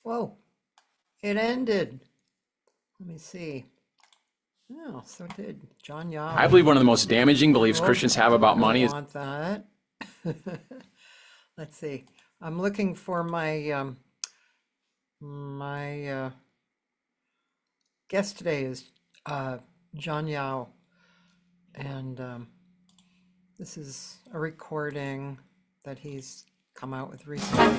Whoa, it ended. Let me see. Oh, so did John Yao. I believe one of the most damaging beliefs Christians have about money is... I want that. Let's see. I'm looking for my guest today is John Yao, and this is a recording that he's come out with recently.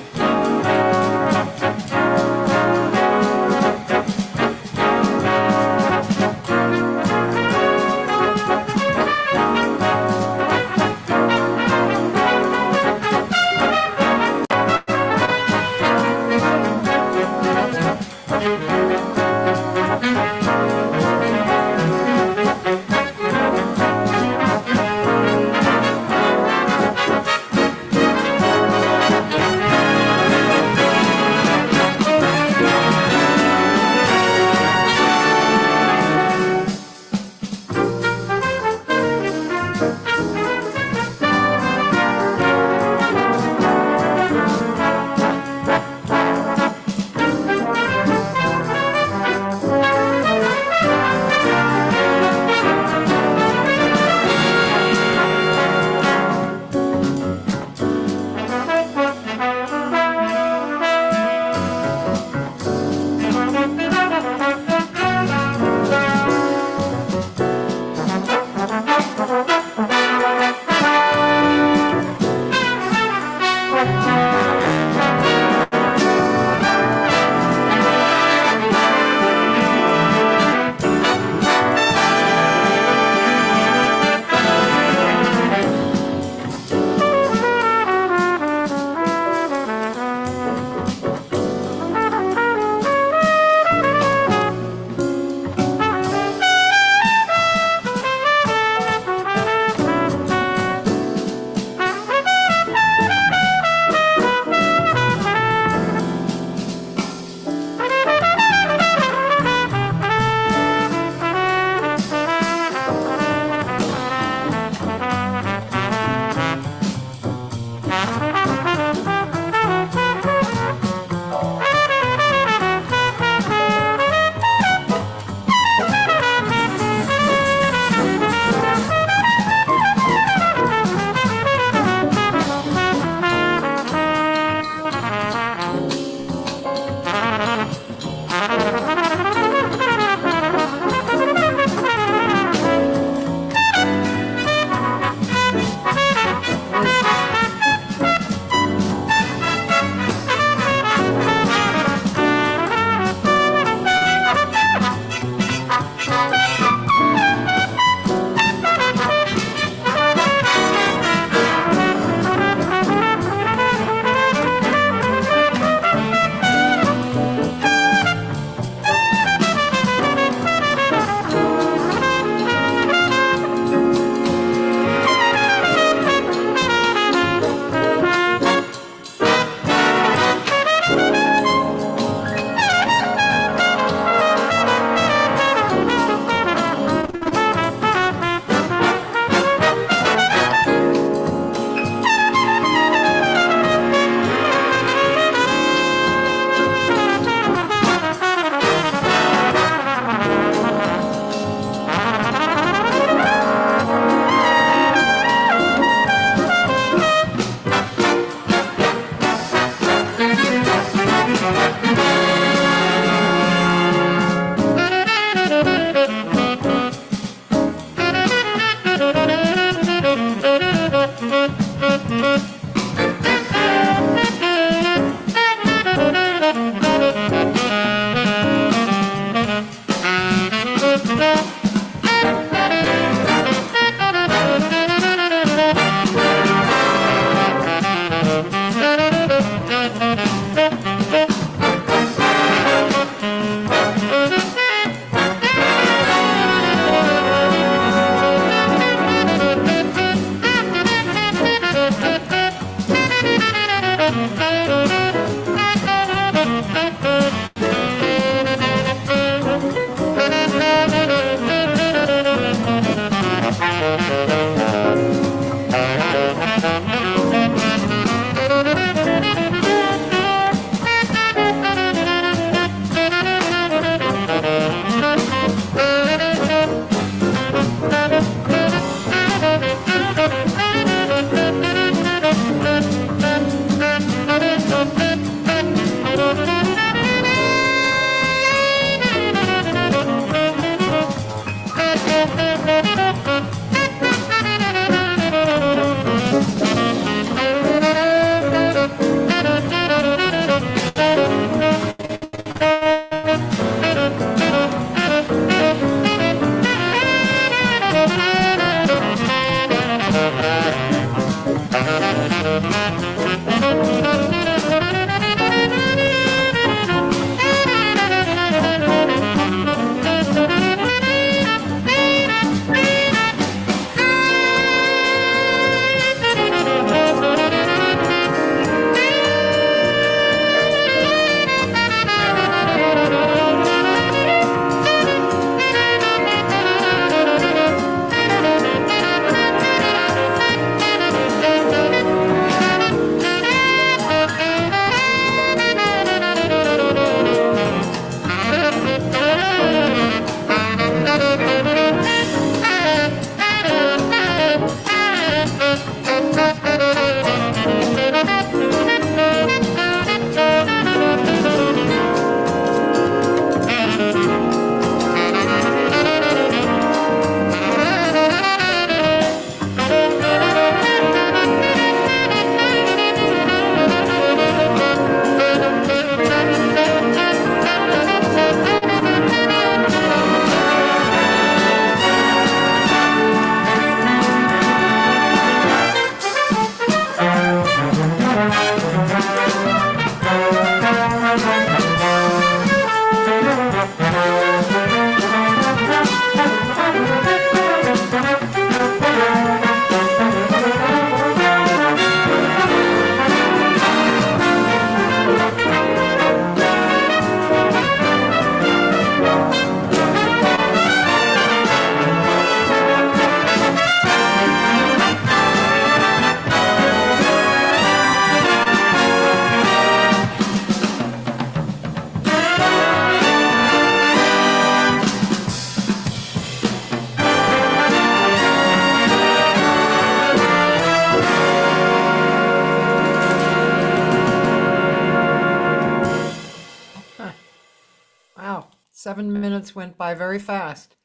Wow, 7 minutes went by very fast.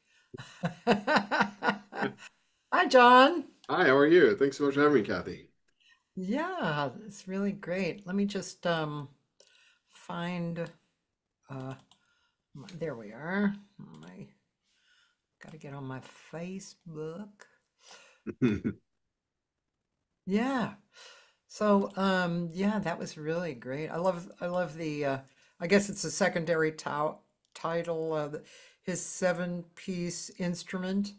Hi, John. Hi, how are you? Thanks so much for having me, Kathy. Yeah, it's really great. Let me just find there we are. My got to get on my Facebook. Yeah. So yeah, that was really great. I love the I guess it's a secondary title his seven-piece instrument.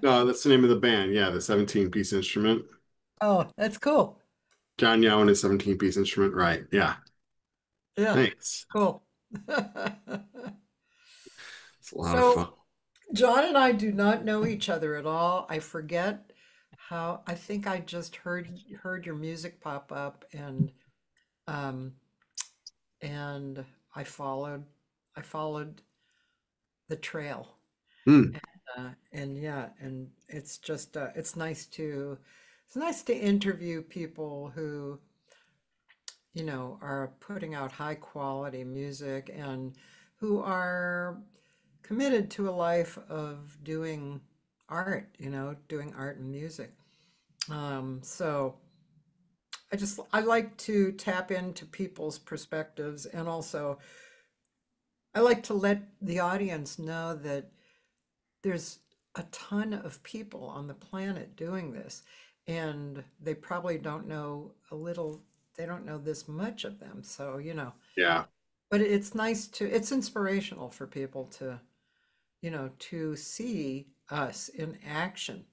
No, that's the name of the band. Yeah, the 17-piece instrument. Oh, that's cool. John Yao and his 17-piece instrument. Right. Yeah. Yeah, Thanks. cool. It's a lot of fun. So, John and I do not know each other at all. I forget how, I think I just heard your music pop up um and I followed the trail. Hmm. And yeah, and it's just it's nice to interview people who, are putting out high quality music and who are committed to a life of doing art, doing art and music. So I like to tap into people's perspectives, and also I like to let the audience know that there's a ton of people on the planet doing this, and they probably don't know a little, they don't know this much of them. So, Yeah. but it's nice it's inspirational for people to, to see us in action,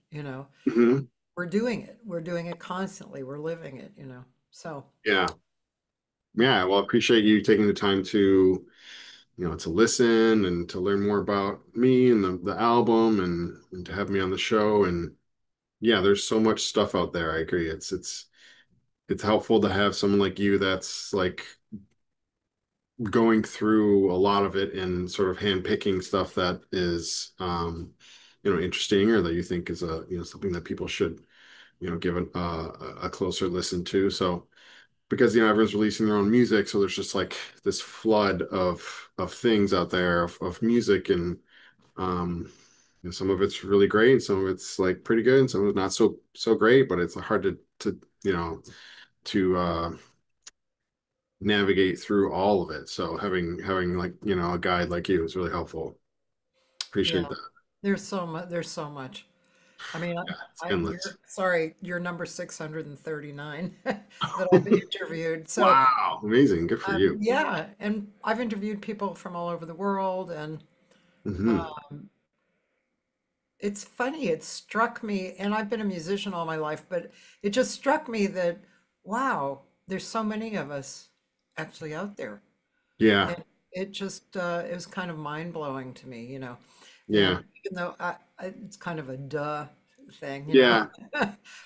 Hmm. We're doing it. We're doing it constantly. We're living it. So, Yeah. Yeah. Well, I appreciate you taking the time to, to listen and to learn more about me and the album and to have me on the show. And yeah, there's so much stuff out there. I agree. It's helpful to have someone like you that's like going through a lot of it and sort of handpicking stuff that is interesting or that you think is something that people should give a closer listen to. So because everyone's releasing their own music, so there's just like this flood of things out there of music, and some of it's really great, and some of it's like pretty good, and some of it's not so great, but it's hard to to navigate through all of it. So having like a guide like you is really helpful. Appreciate yeah, that. there's so much. There's so much. I mean, Yeah, it's you're endless. sorry, you're number 639 that I've interviewed. So, Wow, amazing. Good for you. yeah, and I've interviewed people from all over the world, and Hmm. um, it's funny. It struck me, and I've been a musician all my life, but it just struck me that, wow, there's so many of us actually out there. Yeah, And it just, it was kind of mind blowing to me. And yeah, even though it's kind of a duh thing. yeah,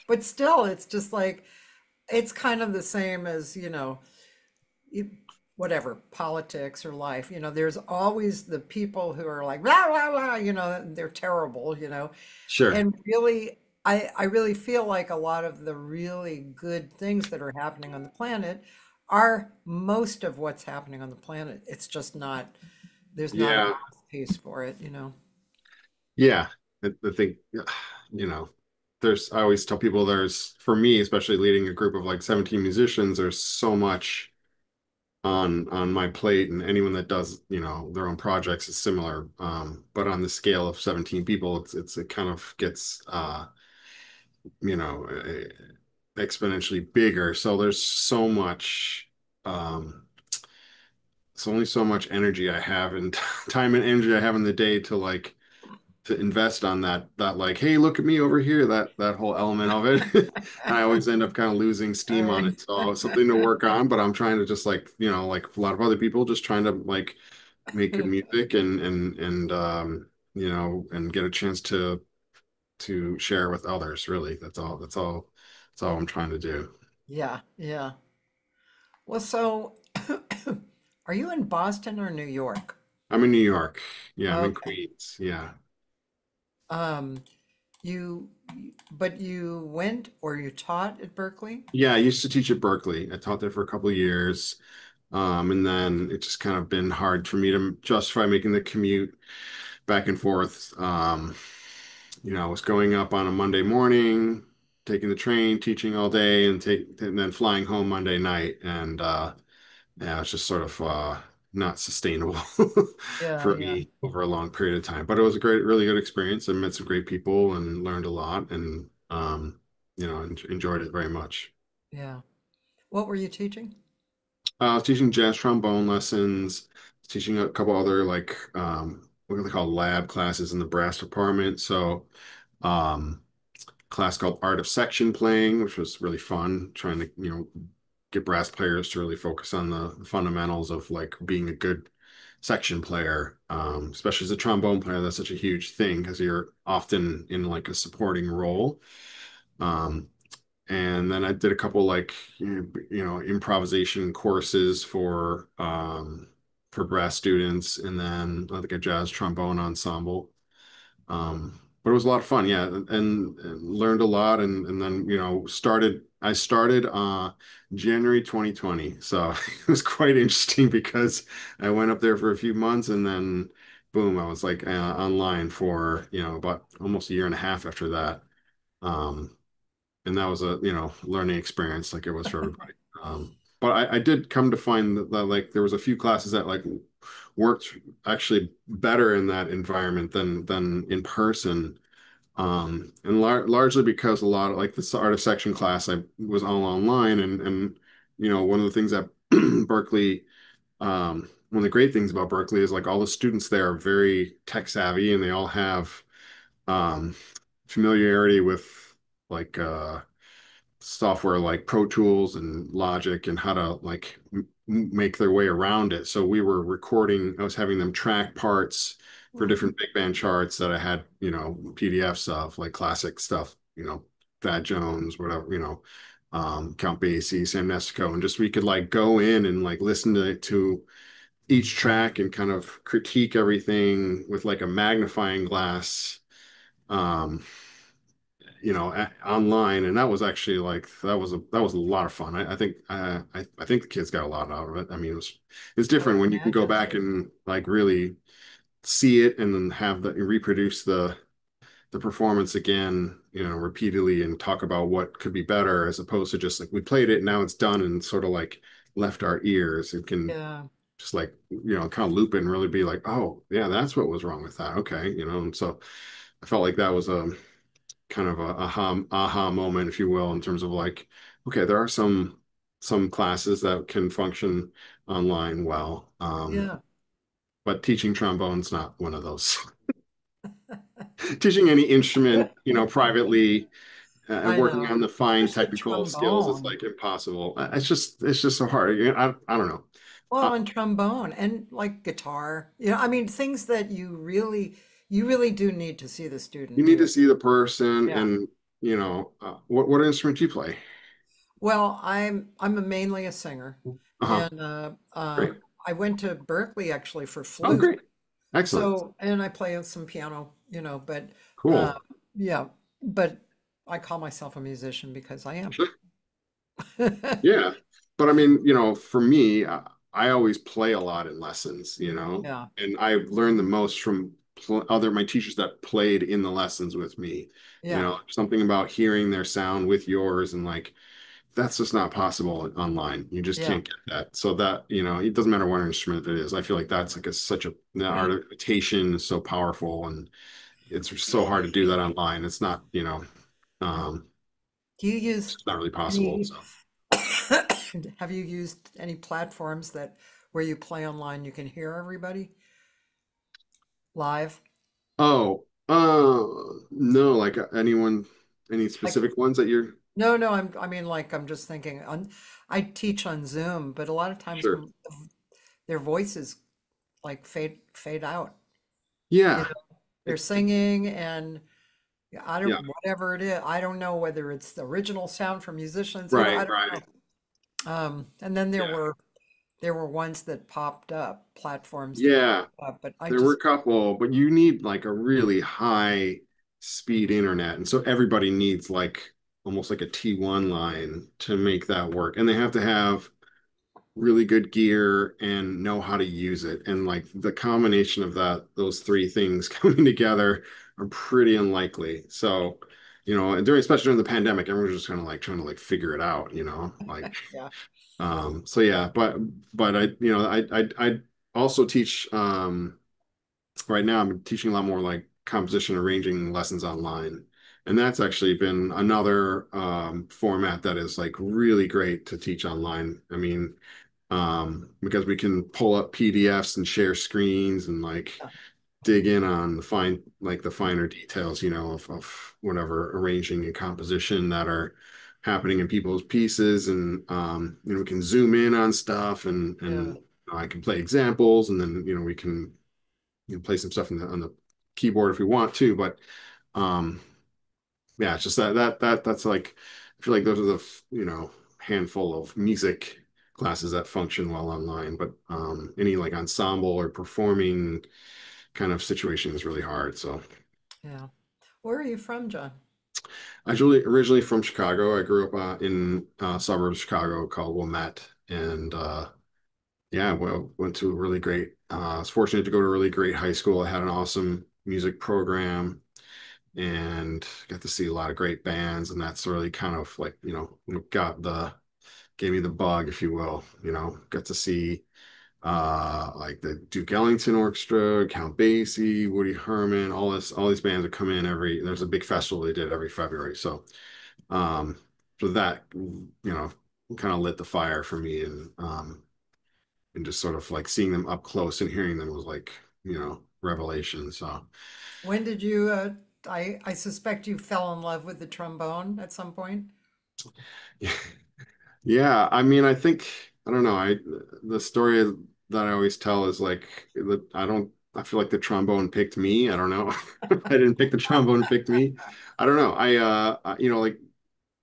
But still, it's just like, it's kind of the same as, you- whatever, politics or life. There's always the people who are like, rah, rah, rah, they're terrible. sure. And really, I really feel like a lot of the really good things that are happening on the planet are most of what's happening on the planet. It's just not, there's not a Yeah, mouthpiece for it. yeah. I think you know, I always tell people for me, especially leading a group of like 17 musicians, there's so much on my plate, and anyone that does their own projects is similar, but on the scale of 17 people, it kind of gets you know eh, exponentially bigger, so there's um only so much energy I have and time and energy I have in the day to like to invest on that like, hey, look at me over here, that whole element of it. And I always end up kind of losing steam on I, it. So it's something to work on, but I'm trying to just like, like a lot of other people, just trying to like make good music and get a chance to share with others. Really, that's all I'm trying to do. yeah, yeah. Well, so are you in Boston or New York? I'm in New York. Yeah, I'm in Okay. Queens. Yeah. Um, you, but you went or you taught at Berkeley? Yeah, I used to teach at Berkeley. I taught there for a couple of years. And then it's just kind of been hard for me to justify making the commute back and forth. I was going up on a Monday morning, taking the train, teaching all day, and then flying home Monday night. And yeah, it's just sort of not sustainable Yeah, for yeah, me over a long period of time. But it was a really good experience. I met some great people and learned a lot, and enjoyed it very much. yeah. What were you teaching? I was teaching jazz trombone lessons, teaching a couple other like what are they called, lab classes in the brass department. So class called Art of Section Playing, which was really fun, trying to get brass players to really focus on the fundamentals of like being a good section player, especially as a trombone player. That's such a huge thing because you're often in like a supporting role. Um, and then I did a couple like improvisation courses for brass students, and then like a jazz trombone ensemble. But it was a lot of fun, yeah, and learned a lot, and then I started January 2020, so it was quite interesting because I went up there for a few months, and then boom, I was like online for about almost a year and a half after that. Um, and that was a learning experience like it was for everybody. But I did come to find that like there was a few classes that like worked actually better in that environment than in person. And largely because a lot of like this art of section class, I was all online, and one of the things that Berkeley, one of the great things about Berkeley is like all the students there are very tech savvy, and they all have um, familiarity with like software like Pro Tools and Logic and how to like make their way around it. So we were recording, I was having them track parts for Hmm. different big band charts that I had, PDFs of like classic stuff, Thad Jones, whatever, Count Basie, Sam Nestico, and just we could like go in and like listen to each track and kind of critique everything with like a magnifying glass. Um, online, and that was actually like that was a lot of fun. I think the kids got a lot out of it. I mean, it's I would different when you can go imagine. back and like really see it and then have the reproduce the performance again, repeatedly and talk about what could be better as opposed to just like we played it and now it's done and sort of like left our ears. It can Yeah, just like kind of loop it and really be like, oh yeah, that's what was wrong with that. Okay, and so I felt like that was a kind of a aha moment, if you will, in terms of like, okay, there are some classes that can function online well, yeah, but teaching trombone's not one of those. Teaching any instrument, privately, I working know. on the fine Especially technical skills is trombone. like impossible. It's just so hard. I don't know. Well, Uh, and trombone and like guitar. I mean, things that you really do need to see the you student need do to it. see the person, Yeah. and what instrument do you play? Well, I'm mainly a singer, Uh-huh. and Great. I went to Berkeley actually for Oh, flute. great. Excellent. So, and I play some piano, but uh, Cool. yeah, but I call myself a musician because I am. Sure. Yeah. But I mean, for me, I always play a lot in lessons, Yeah, and I've learned the most from my teachers that played in the lessons with me. yeah, Something about hearing their sound with yours and like that's just not possible online. You just yeah. can't get that. So that, it doesn't matter what instrument it is. I feel like that's like such a the art of imitation is so powerful and it's so hard to do that online. It's not, um, Do you it's use not really possible. any, So. have you used any platforms that where you play online, you can hear everybody live? Oh, no, like any Like, specific ones that you're no, no, I mean, like, I'm just thinking I teach on Zoom, but a lot of times sure. when their voices like fade out, you Yeah. know, they're It, singing and I don't, yeah. whatever it is, I don't know whether it's the original sound from musicians, Right, I don't right. know. And then there Yeah. were there were ones that popped up, platforms that Yeah. popped up, but I There were just, a couple, but you need like a really high speed internet. And so everybody needs like almost like a T1 line to make that work. And they have to have really good gear and know how to use it. And like the combination of those three things coming together are pretty unlikely. So, especially during the pandemic, everyone's just kind of like trying to like figure it out, like, yeah, so yeah, but I also teach, right now I'm teaching a lot more like composition arranging lessons online. And that's actually been another format that is like really great to teach online. I mean, because we can pull up PDFs and share screens and like yeah, dig in on the finer details, of whatever arranging and composition that are happening in people's pieces. And, we can zoom in on stuff yeah, and I can play examples and then, we can play some stuff on the keyboard if we want to, but um, yeah, it's just that's like I feel like those are the handful of music classes that function well online, but any like ensemble or performing kind of situation is really hard. So yeah. Where are you from, John? I originally from Chicago. I grew up in suburbs of Chicago called Wilmette, and yeah, well, went to a really great. I was fortunate to go to a really great high school. I had an awesome music program and got to see a lot of great bands, and that's really kind of like gave me the bug, if you will. Got to see like the Duke Ellington Orchestra, Count Basie, Woody Herman, all these bands would come in there's a big festival they did every February. Um, so that, kind of lit the fire for me and just sort of like seeing them up close and hearing them was like, revelation. So, When did you, I suspect you fell in love with the trombone at some point? yeah, I mean, I think I don't know. The story that I always tell is like I feel like the trombone picked me. I don't know. I didn't pick the trombone, it picked me. I don't know. Like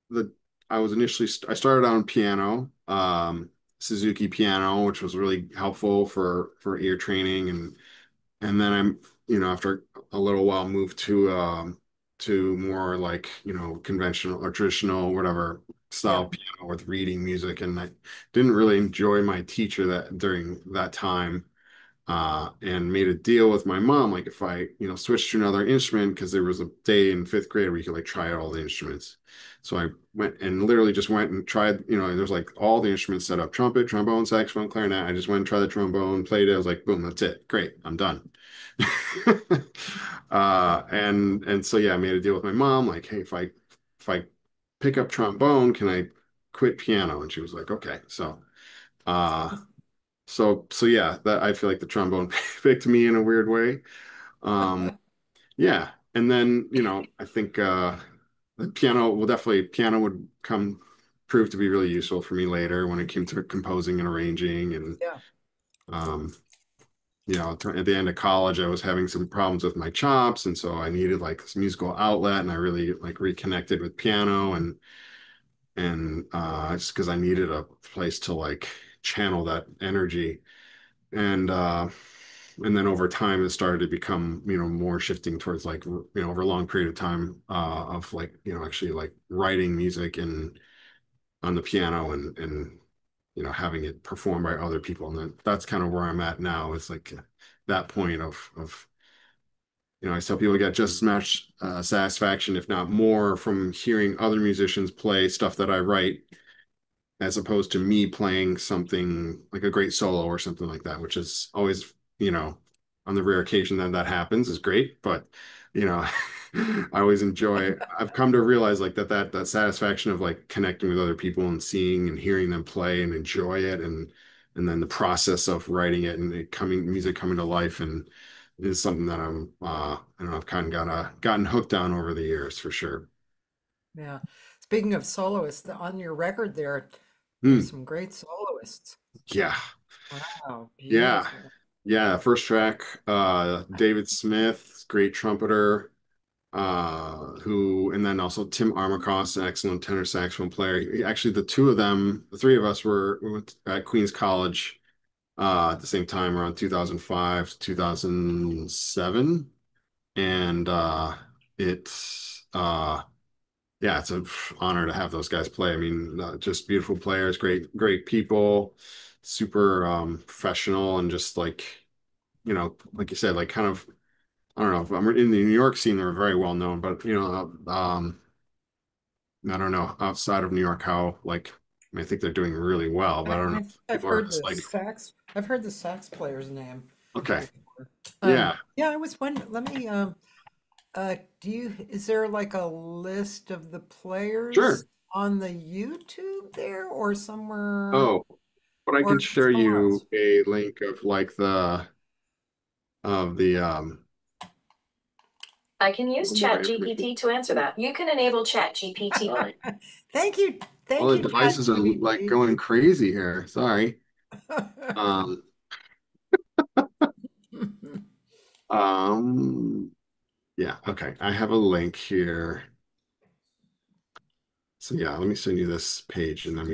the I was initially I started on piano, Suzuki piano, which was really helpful for ear training and then after a little while moved to more like, conventional or traditional, whatever Yeah. style piano with reading music. And I didn't really enjoy my teacher that during that time. And made a deal with my mom, like if I, switched to another instrument, because there was a day in fifth grade where you could like try out all the instruments. So I went and literally just went and tried, there's like all the instruments set up, trumpet, trombone, saxophone, clarinet. I just went and tried the trombone, played it. I was like, boom, that's it. Great, I'm done. And so yeah, I made a deal with my mom, like, hey, if I pick up trombone, can I quit piano? And she was like, okay. Uh so yeah, that I feel like the trombone picked me in a weird way. Um, yeah, and then I think the piano would come prove to be really useful for me later when it came to composing and arranging and Yeah. um, at the end of college I was having some problems with my chops and so I needed like this musical outlet and I really like reconnected with piano and just because I needed a place to like channel that energy and then over time it started to become more shifting towards like over a long period of time of like actually like writing music and on the piano and having it performed by other people and that's kind of where I'm at now. It's like that point of I tell people get just as much satisfaction if not more from hearing other musicians play stuff that I write as opposed to me playing something like a great solo or something like that, which is always, on the rare occasion that that happens is great. But, you know, I always enjoy, I've come to realize like that satisfaction of like connecting with other people and seeing and hearing them play and enjoy it. And then the process of writing it and music coming to life and is something that I don't know, I've kind of gotten hooked on over the years for sure. Yeah. Speaking of soloists, on your record there's Hmm. some great soloists. Yeah. Wow, Yeah. beautiful. Yeah, first track, David Smith, great trumpeter, and then also Tim Armacost, an excellent tenor saxophone player. Actually, the two of them, the three of us we went at Queens College, at the same time around 2005, 2007. And, yeah, it's an honor to have those guys play. I mean, just beautiful players, great people, super, professional and just like, like you said, like kind of, I don't know if I'm in the New York scene, they're very well known, but I don't know outside of New York how like I think they're doing really well, but I don't know if I've people are heard just like, I've heard the sax player's name okay, before. yeah, Yeah, I was wondering, let me, is there like a list of the players sure. on the YouTube there or somewhere Oh, but I or can is it share somewhere else? you a link of like the I can use more Chat information. GPT to answer that. You can enable Chat GPT. Thank you. All Thank the you, Chat devices are like GPT. going crazy here. Sorry. Um, um, yeah, okay. I have a link here. So yeah, let me send you this page and then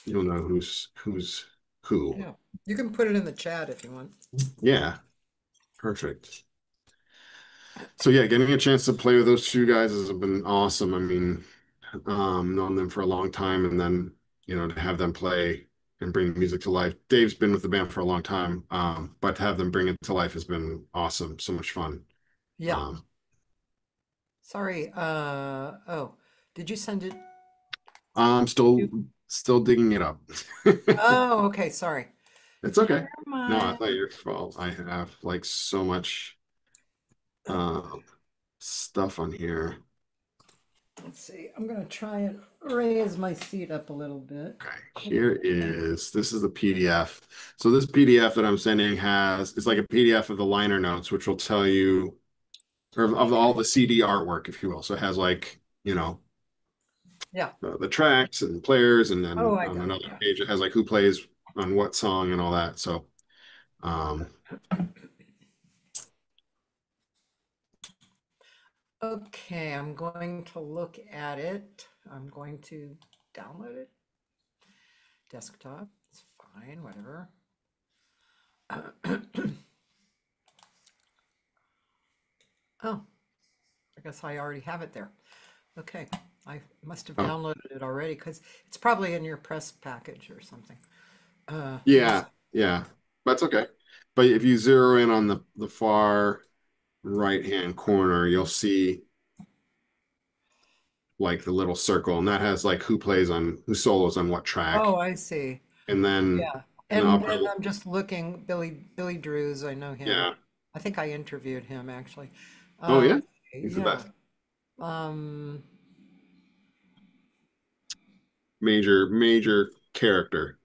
you'll know who's who. Yeah, you can put it in the chat if you want. Yeah, perfect. So yeah, getting a chance to play with those two guys has been awesome. I mean, known them for a long time and then, to have them play and bring music to life. Dave's been with the band for a long time, but to have them bring it to life has been awesome. So much fun. Yeah. Um, Sorry. Oh, did you send it? I'm still digging it up. Oh, okay. Sorry. It's okay. Never No, I mind. thought your fault. I have like so much uh stuff on here. Let's see. I'm gonna try and raise my seat up a little bit. Okay, this is the PDF. So this PDF that I'm sending has it's like a PDF of the liner notes, which will tell you or of all the CD artwork, if you will. So it has like, Yeah. the tracks and players, and Oh, then I on got it. another Yeah. page it has like who plays on what song and all that. So um Okay, I'm going to look at it. I'm going to download it. Desktop. It's fine, whatever. Oh, I guess I already have it there. Okay, I must have oh, downloaded it already because it's probably in your press package or something. Yes. yeah, yeah. That's okay. But if you zero in on the far right hand corner, you'll see like the little circle, and that has like who solos on what track. Oh, I see. And then Yeah. in the And upper, then I'm just looking, Billy Drews, I know him. yeah. I think I interviewed him actually. Oh yeah, Okay, he's the yeah. best. Um, Major character.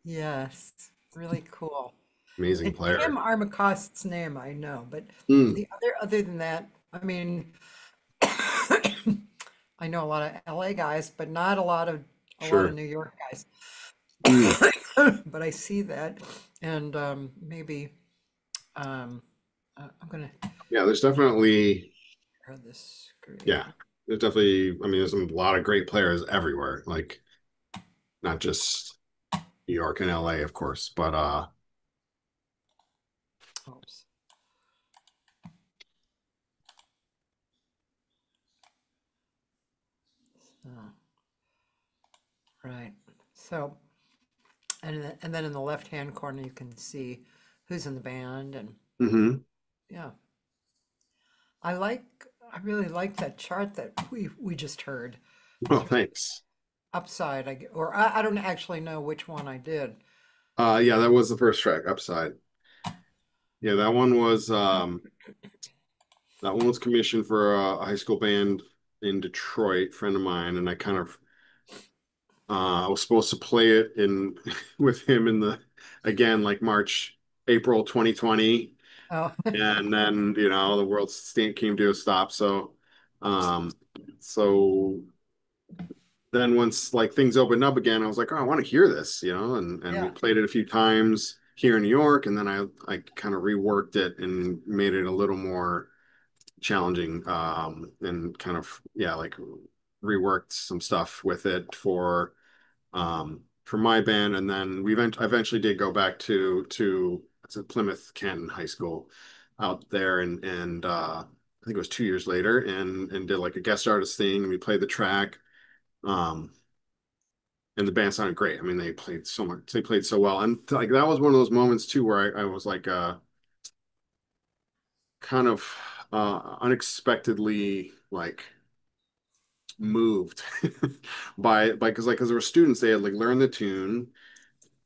yes, really cool. Amazing And Tim player. Armacost's name I know, but Mm, the other than that, I mean, I know a lot of LA guys, but not a lot of sure. New York guys. Mm, But I see that, and maybe um, I'm gonna yeah, there's definitely share this yeah, screen. there's definitely I mean there's a lot of great players everywhere, like not just New York and LA, of course, but Oops. Oh, right. So, and then in the left-hand corner, you can see who's in the band, and mhm. yeah, I really like that chart that we just heard. Well, Sort of thanks. upside, or I don't actually know which one I did. Yeah, that was the first track, Upside. Yeah, that one was commissioned for a high school band in Detroit, friend of mine, and I kind of I was supposed to play it in with him in the again like April 2020, Oh, and then the world stand came to a stop. Um, so then once like things opened up again, I was like, oh, I want to hear this, and we yeah. played it a few times here in New York, and then I kind of reworked it and made it a little more challenging, and kind of yeah like reworked some stuff with it for my band, and then I eventually did go back to Plymouth Canton High School out there, and I think it was 2 years later, and did like a guest artist thing, and we played the track, um, and the band sounded great. I mean, they played so well, and like that was one of those moments too where I was like kind of unexpectedly like moved because there were students they had like learned the tune,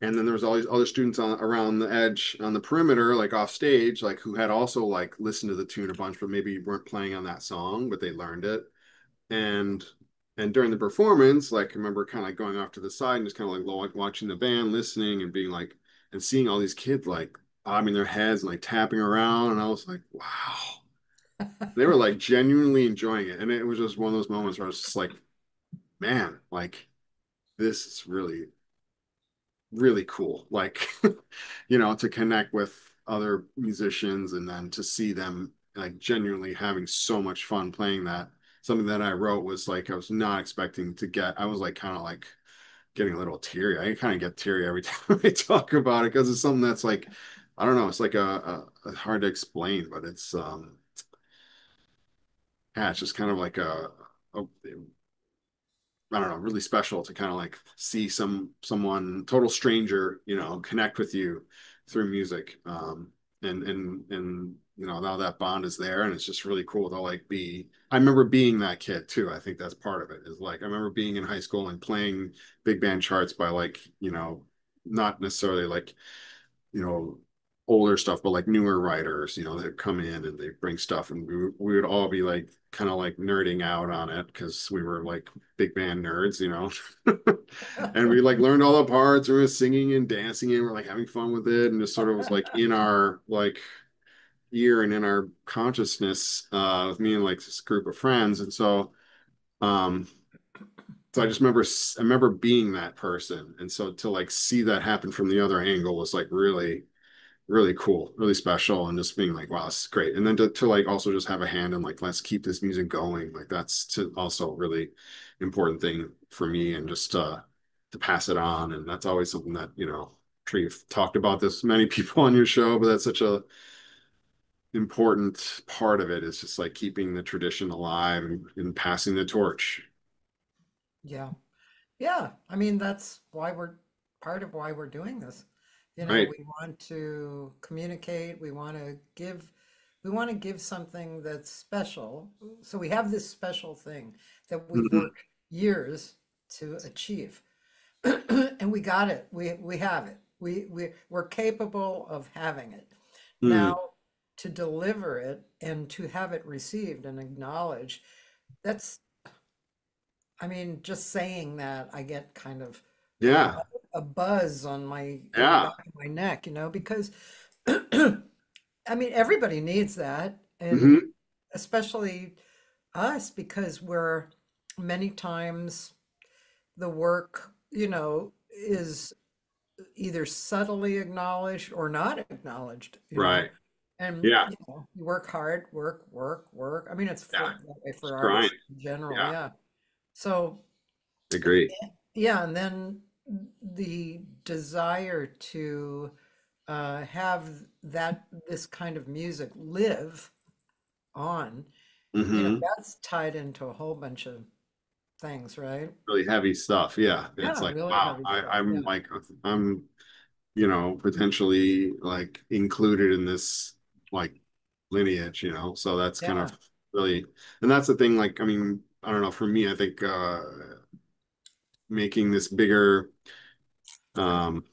and then there was all these other students around the edge on the perimeter like off stage like who had also like listened to the tune a bunch but maybe weren't playing on that song but they learned it, and during the performance like I remember kind of like going off to the side and just kind of like watching the band listening and being like and seeing all these kids like bobbing their heads and like tapping around, and I was like wow, they were like genuinely enjoying it, and it was just one of those moments where I was just like man, like this is really cool. Like, to connect with other musicians and then to see them like genuinely having so much fun playing that. Something that I wrote was like I was not expecting to get. I was like kind of like getting a little teary. I kind of get teary every time I talk about it because it's something that's like I don't know. It's like a hard to explain, but it's yeah, it's just kind of like a I don't know, really special to kind of like see someone total stranger, connect with you through music. And now that bond is there and it's just really cool to like I remember being that kid too. I think that's part of it is like I remember being in high school and playing big band charts by like, not necessarily like, you know, older stuff, but like newer writers, you know, that come in and they bring stuff, and we would all be like kind of like nerding out on it because we were like big band nerds, you know. And we like learned all the parts, and we were singing and dancing, and we're like having fun with it, and just sort of was like in our like ear and in our consciousness, with me and like this group of friends. And um so I just remember, I remember being that person, and so to like see that happen from the other angle was like really, really cool, really special, and just being like, wow, this is great. And then to like also just have a hand in like, let's keep this music going. Like that's to also really important thing for me, and just to pass it on. And that's always something that, you know, I'm sure you've talked about this many people on your show, but that's such a important part of it, is just like keeping the tradition alive, and passing the torch. Yeah. Yeah. I mean, that's why we're part of why we're doing this. You know, Right. we want to communicate, we want to give something that's special. So we have this special thing that we've Mhm. worked years to achieve. And we got it. We have it. We're capable of having it. Mm. Now, to deliver it and to have it received and acknowledged, that's, I mean, just saying that, I get kind of Yeah. a buzz on my in the Yeah. back of my neck, because I mean, everybody needs that, and Hmm. especially us, because we're many times the work, is either subtly acknowledged or not acknowledged. Right. And Yeah. you work hard, work, work, work. I mean, it's Yeah. that way It's for grind. artists in general, Yeah. yeah. So Agree. yeah, and then the desire to have this kind of music live on, Hmm. that's tied into a whole bunch of things, right? Really heavy stuff. Yeah. It's Yeah, like, really wow, heavy stuff. I'm Yeah, like, I'm, you know, potentially like included in this like lineage, you know. So that's kind of yeah, really, and that's the thing, like, I mean, I don't know, for me, I think making this bigger um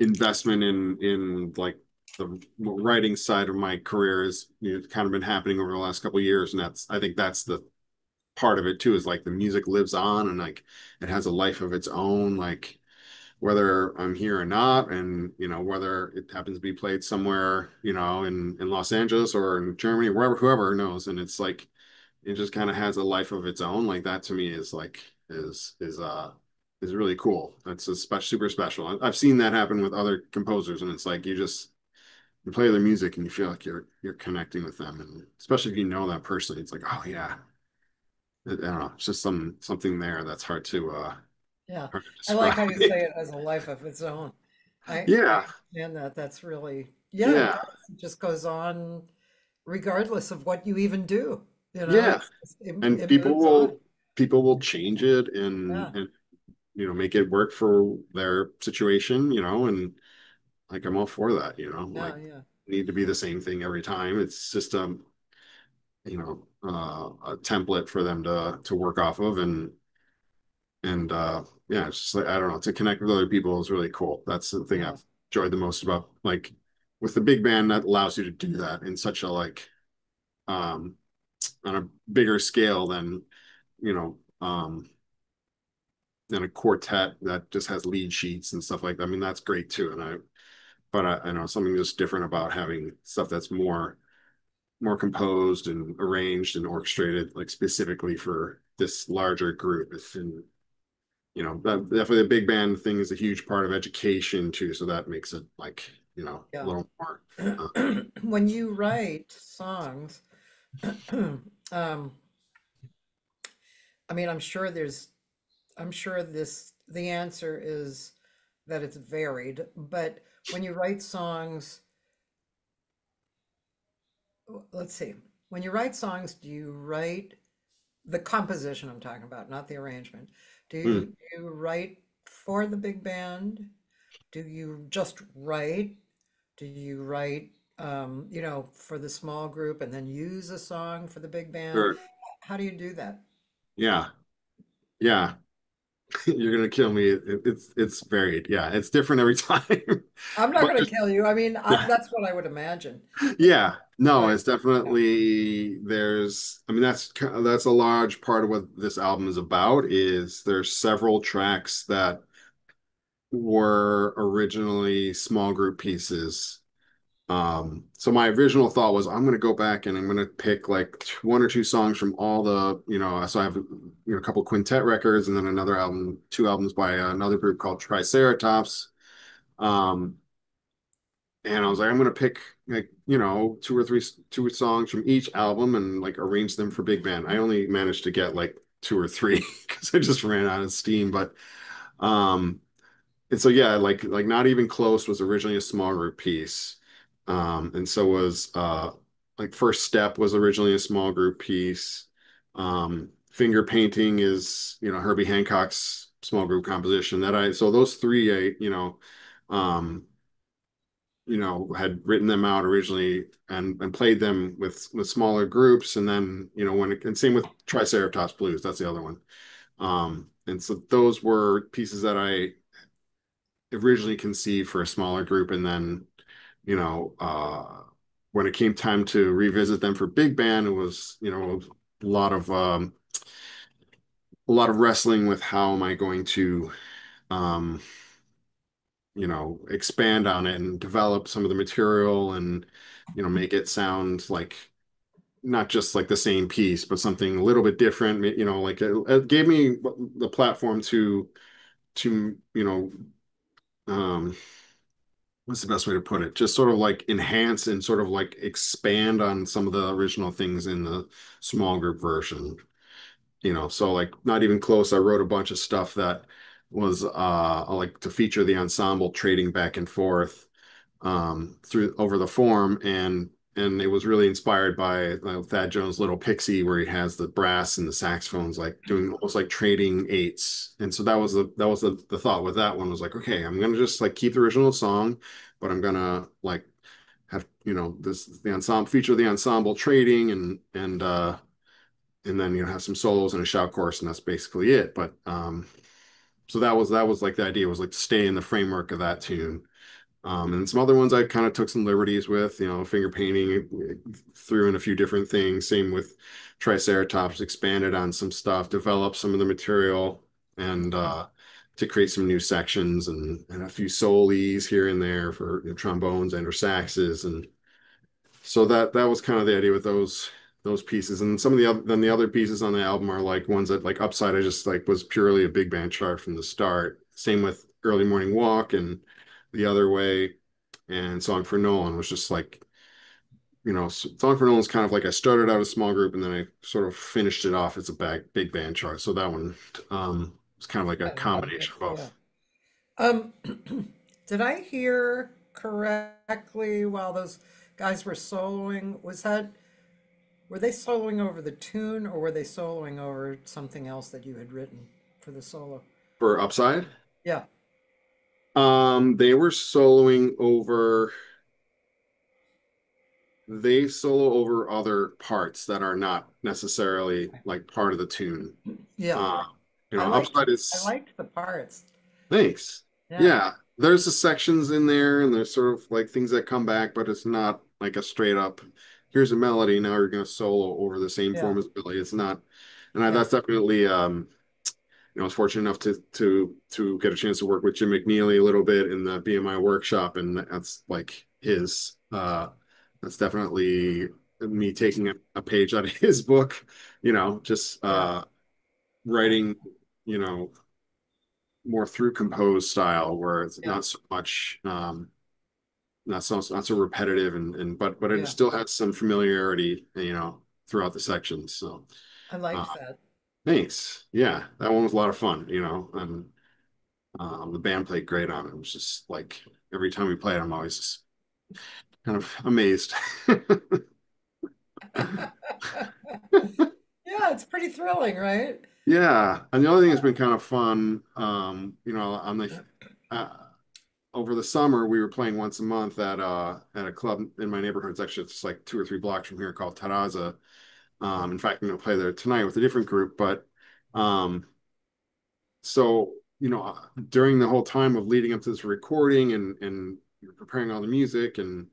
investment in like the writing side of my career has, you know, kind of been happening over the last couple of years. And that's, I think that's the part of it too, is like the music lives on, and like it has a life of its own, like whether I'm here or not, and you know, whether it happens to be played somewhere, you know, in Los Angeles or in Germany, wherever, whoever knows. And it's like it just kind of has a life of its own. Like that to me is like is really cool. That's a super special. I've seen that happen with other composers, and it's like you play their music and you feel like you're connecting with them, and especially if you know that person, it's like, oh yeah, I don't know, it's just something there that's yeah. hard to I describe. like how you say it has a life of its own. I Yeah, understand that. That's really, yeah, it yeah, does. It just goes on regardless of what you even do. yeah. And It moves on. people will change it, Yeah, and you know, make it work for their situation, you know. And like I'm all for that, you know, yeah, like yeah, need to be the same thing every time. It's just you know, a template for them to work off of. And yeah, it's just like, I don't know, to connect with other people is really cool. That's the thing yeah, I've enjoyed the most about like with the big band, that allows you to do that in such a like um on a bigger scale than, you know, than a quartet that just has lead sheets and stuff like that. I mean, that's great too. But I know something just different about having stuff that's more composed and arranged and orchestrated, like specifically for this larger group. And you know, that, definitely the big band thing is a huge part of education too. So that makes it like, you know, a yeah. little more. Uh, When you write songs, um, I mean, I'm sure the answer is that it's varied, but when you write songs, let's see, when you write songs, do you write the composition I'm talking about, not the arrangement? mm, Do you write for the big band? Do you just write? Do you write, for the small group and then use a song for the big band? sure. How do you do that? Yeah. Yeah. You're gonna kill me. It's varied. Yeah, it's different every time. I'm not But going to kill you. I mean, that's what I would imagine. yeah, no, Right. it's definitely there's. I mean, that's a large part of what this album is about. Is there's several tracks that were originally small group pieces. So my original thought was I'm going to go back and I'm going to pick like one or two songs from all the, so I have, a couple quintet records and then another album, two albums by another group called Triceratops. Um, and I was like, I'm going to pick like, two songs from each album and like arrange them for big band. I only managed to get like two or three because I just ran out of steam. But, um, and so yeah, like Not Even Close was originally a small group piece. And so was like First Step was originally a small group piece. Finger Painting is, Herbie Hancock's small group composition that I so those three um had written them out originally and played them with smaller groups and then, and same with Triceratops Blues, that's the other one. And so those were pieces that I originally conceived for a smaller group and then you know when it came time to revisit them for big band it was a lot of um a lot of wrestling with how am I going to um expand on it and develop some of the material and make it sound like not just like the same piece but something a little bit different, like it gave me the platform to um what's the best way to put it? Just sort of like enhance and sort of like expand on some of the original things in the small group version. So like Not Even Close, I wrote a bunch of stuff that was like to feature the ensemble trading back and forth through over the form and it was really inspired by Thad Jones' Little Pixie, where he has the brass and the saxophones like doing almost like trading eights. And so that was the thought with that one was like, okay, I'm gonna just like keep the original song, but I'm gonna like have this the ensemble feature the ensemble trading and then have some solos and a shout chorus and that's basically it. But so that was like the idea was like to stay in the framework of that tune. And some other ones I kind of took some liberties with, finger painting, threw in a few different things. Same with Triceratops, expanded on some stuff, developed some of the material, and to create some new sections and a few solis here and there for trombones and or saxes. And so that was kind of the idea with those pieces. And some of the other pieces on the album are like ones that like Upside, I just like was purely a big band chart from the start. Same with Early Morning Walk and The Other Way and Song for Nolan was just like, Song for Nolan's kind of like I started out a small group and then I sort of finished it off as a big band chart. So that one was kind of like a Yeah, combination of that's, yeah. both. Um, did I hear correctly while those guys were soloing? Were they soloing over the tune or were they soloing over something else that you had written for the solo? For Upside, Yeah, they were soloing over they solo over other parts that are not necessarily like part of the tune. yeah. Uh, I liked Upside I is liked the parts. thanks. Yeah, Yeah, there's the sections in there, and there's sort of like things that come back, but it's not like a straight up. Here's a melody. Now you're going to solo over the same yeah, form as Billy. It's not, and yeah, that's definitely. I was fortunate enough to get a chance to work with Jim McNeely a little bit in the BMI workshop, and that's like his. That's definitely me taking a page out of his book. Just yeah, writing. You know, more through composed style where it's yeah, not so much not so repetitive but it yeah. still has some familiarity throughout the sections. So I uh, liked that. thanks. Yeah, that one was a lot of fun, and the band played great on it. It was just like every time we play it I'm always just kind of amazed. Yeah, it's pretty thrilling, right? Yeah, and the other thing that's been kind of fun, on the uh, over the summer we were playing once a month at a club in my neighborhood. It's actually just like 2 or 3 blocks from here called Taraza. In fact, I'm gonna play there tonight with a different group, but um so, during the whole time of leading up to this recording and preparing all the music and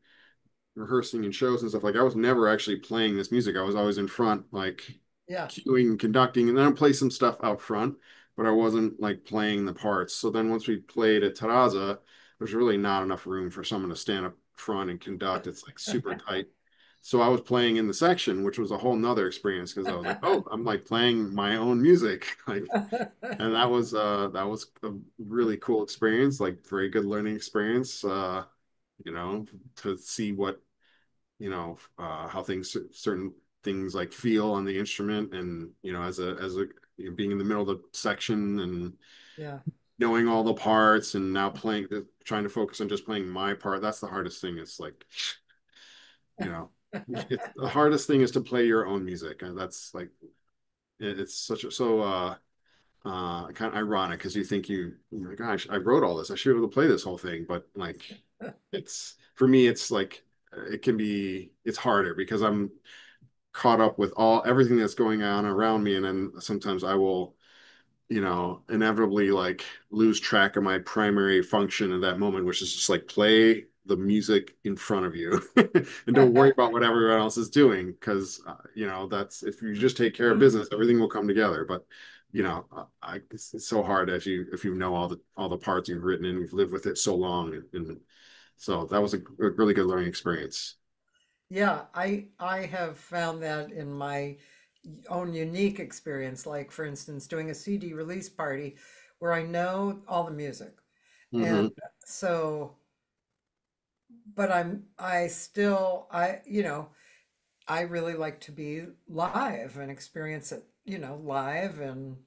rehearsing in shows and stuff, like I was never actually playing this music. I was always in front, like Yeah. cueing, conducting, and then I play some stuff out front, but I wasn't like playing the parts. So then once we played at Taraza, there's really not enough room for someone to stand up front and conduct. It's like super tight. So I was playing in the section, which was a whole nother experience because I was like, oh, I'm like playing my own music. Like, and that was a really cool experience, like very good learning experience. To see what how things certain things like feel on the instrument, and as a being in the middle of the section and Yeah. knowing all the parts and now playing trying to focus on just playing my part. That's the hardest thing. It's like you know the hardest thing is to play your own music, and that's like it's such a so kind of ironic because you think you're like, gosh, I wrote all this, I should be able to play this whole thing, but like it's for me it's like it's harder because I'm caught up with everything that's going on around me, and then sometimes I will inevitably like lose track of my primary function in that moment, which is just like play the music in front of you and don't worry about what everyone else is doing, because that's if you just take care of business, everything will come together. But it's so hard if you know all the parts you've written and you've lived with it so long, and so that was a really good learning experience. Yeah, I have found that in my own unique experience, like for instance, doing a CD release party where I know all the music. And Hmm. so, but I still, I really like to be live and experience it, live and,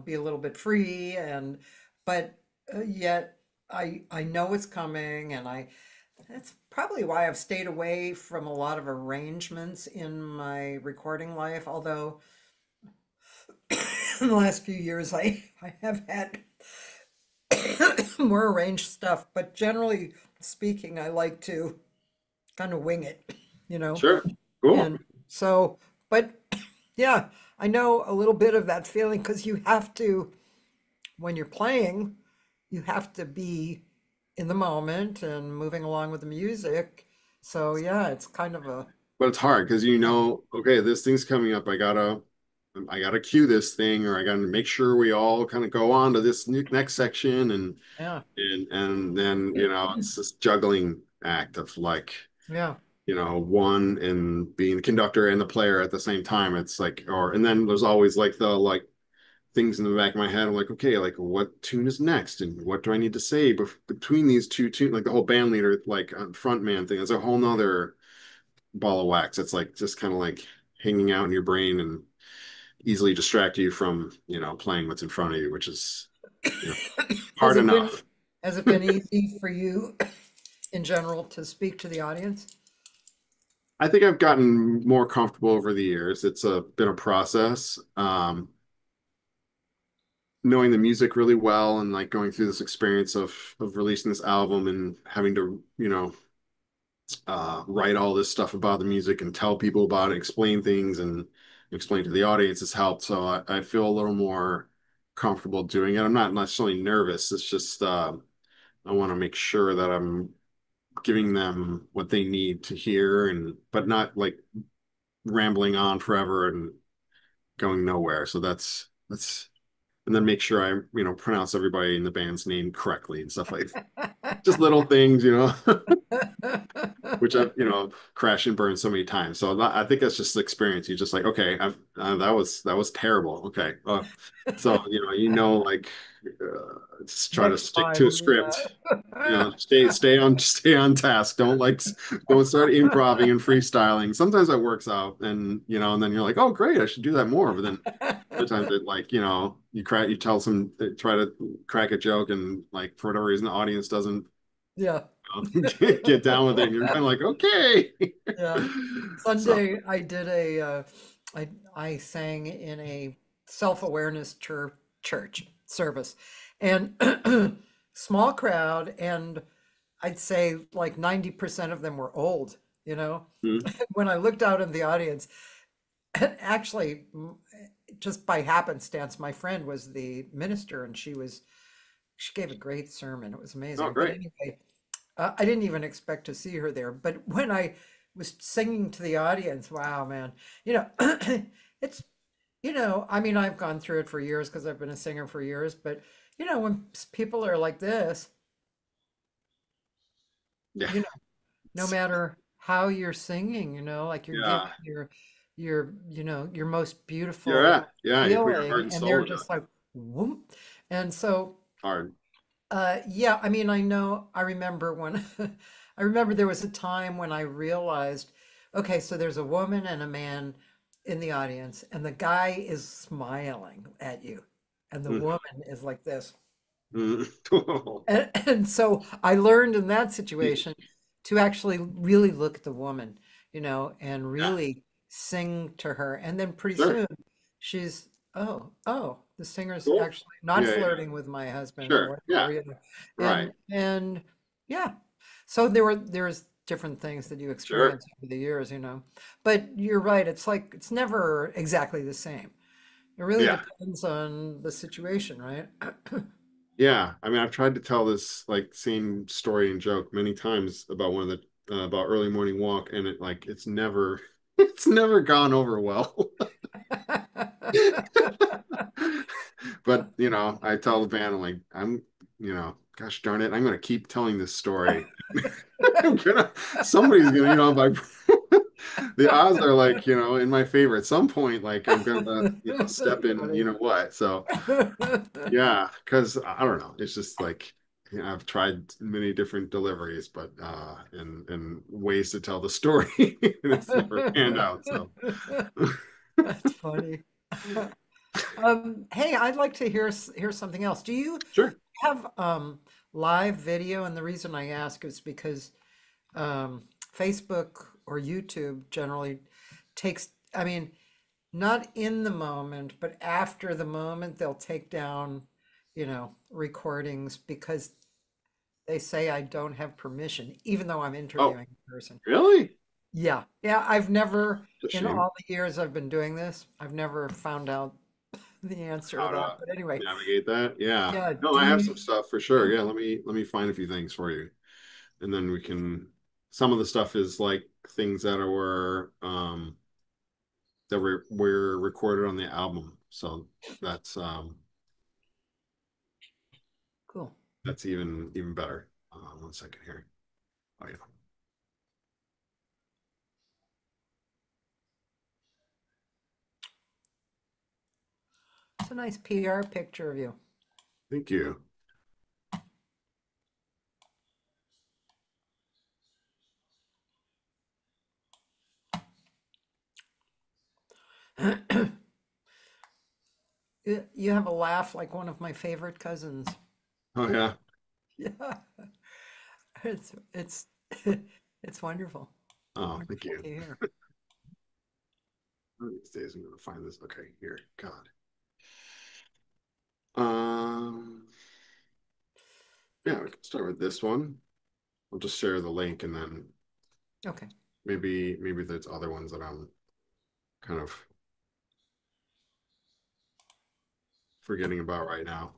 be a little bit free but yet I know it's coming and that's probably why I've stayed away from a lot of arrangements in my recording life, although in the last few years I have had more arranged stuff, but generally speaking, I like to kind of wing it, you know. Sure. Cool. And so, but yeah, I know a little bit of that feeling because you have to, when you're playing, you have to be in the moment and moving along with the music. So yeah, it's kind of a, But it's hard because okay, this thing's coming up. I gotta cue this thing, or I gotta make sure we all kind of go on to this next section, and yeah, and then it's this juggling act of like yeah. one and being the conductor and the player at the same time. It's like, and then there's always like the like things in the back of my head. I'm like, okay, like what tune is next, and what do I need to say between these two tunes? Like the whole band leader, like front man thing. It's a whole nother ball of wax. It's like just kind of like hanging out in your brain and easily distract you from playing what's in front of you, which is you know Has hard it been, enough. has it been easy for you in general to speak to the audience? I think I've gotten more comfortable over the years. It's been a process. Knowing the music really well and like going through this experience of releasing this album and having to write all this stuff about the music and tell people about it, explain things and explain to the audience has helped. So I feel a little more comfortable doing it. I'm not necessarily nervous. It's just I want to make sure that I'm giving them what they need to hear, and but not like rambling on forever and going nowhere. So that's and then make sure I pronounce everybody in the band's name correctly and stuff like just little things, which I've crashed and burned so many times. So I think that's just the experience. You're just like, okay, that was terrible. Okay, so like just try to Next stick to a time, script. yeah. Stay on task. Don't start improvising and freestyling. Sometimes that works out, and then you're like, oh great, I should do that more. But then other times it like you try to crack a joke, and like for whatever reason the audience doesn't Yeah, get down with it, and you're kind of like, okay. yeah. So, Sunday I did I sang in a self-awareness church service and small crowd and I'd say like 90% of them were old, you know. mm, When I looked out in the audience, actually just by happenstance, my friend was the minister, and she gave a great sermon. It was Oh, amazing. But great. anyway, I didn't even expect to see her there. But when I was singing to the audience, wow, man, you know, it's, I mean, I've gone through it for years because I've been a singer for years. But, when people are like this, Yeah. no matter how you're singing, like you're giving Yeah. your most beautiful Yeah. Yeah. You put your heart feeling, and and they're soul into it. just like, whoop. And so, Hard. yeah, I mean, I remember when, I remember there was a time when I realized, okay, so there's a woman and a man in the audience, and the guy is smiling at you, and the Mm. woman is like this. Mm. And so I learned in that situation to actually really look at the woman, and Yeah. really sing to her. And then pretty Sure. soon she's, oh, the singer's Cool. actually not Yeah, yeah. flirting with my husband Sure. or Yeah. whatever. Right. And yeah. So there's different things that you experience over the years, But you're right, it's never exactly the same. It really Yeah. depends on the situation, right? Yeah. I mean, I've tried to tell this like same story and joke many times about one of the about early morning walk, and it's never it's never gone over well. But I tell the band, I'm like, gosh darn it, I'm gonna keep telling this story. Somebody's gonna, like, the odds are like, in my favor. At some point, like I'm gonna, step in, what. So yeah, because I don't know. It's just like, I've tried many different deliveries, but and ways to tell the story, and it's never panned out. So That's funny. Hey, I'd like to hear something else. Do you sure. have live video? And the reason I ask is because Facebook or YouTube generally takes, I mean, not in the moment, but after the moment, they'll take down, recordings because they say I don't have permission, even though I'm interviewing a person. Really? Yeah. Yeah. I've never, It's a in shame. all the years I've been doing this, I've never found out the answer How to that. to But anyway, navigate that? Yeah. yeah. No, Do I have you? some stuff for sure. Yeah, let me find a few things for you, and then we can. Some of the stuff is like things that were recorded on the album, so that's Cool. that's even better. 1 second here. Oh yeah. It's a nice PR picture of you. Thank you. You have a laugh like one of my favorite cousins. Oh yeah. Yeah. It's it's wonderful. Oh, thank Wonderful you. to hear. One of these days I'm gonna find this. Okay, here. God. Yeah, we can start with this one. I'll just share the link, and then Okay. maybe there's other ones that I'm kind of forgetting about right now.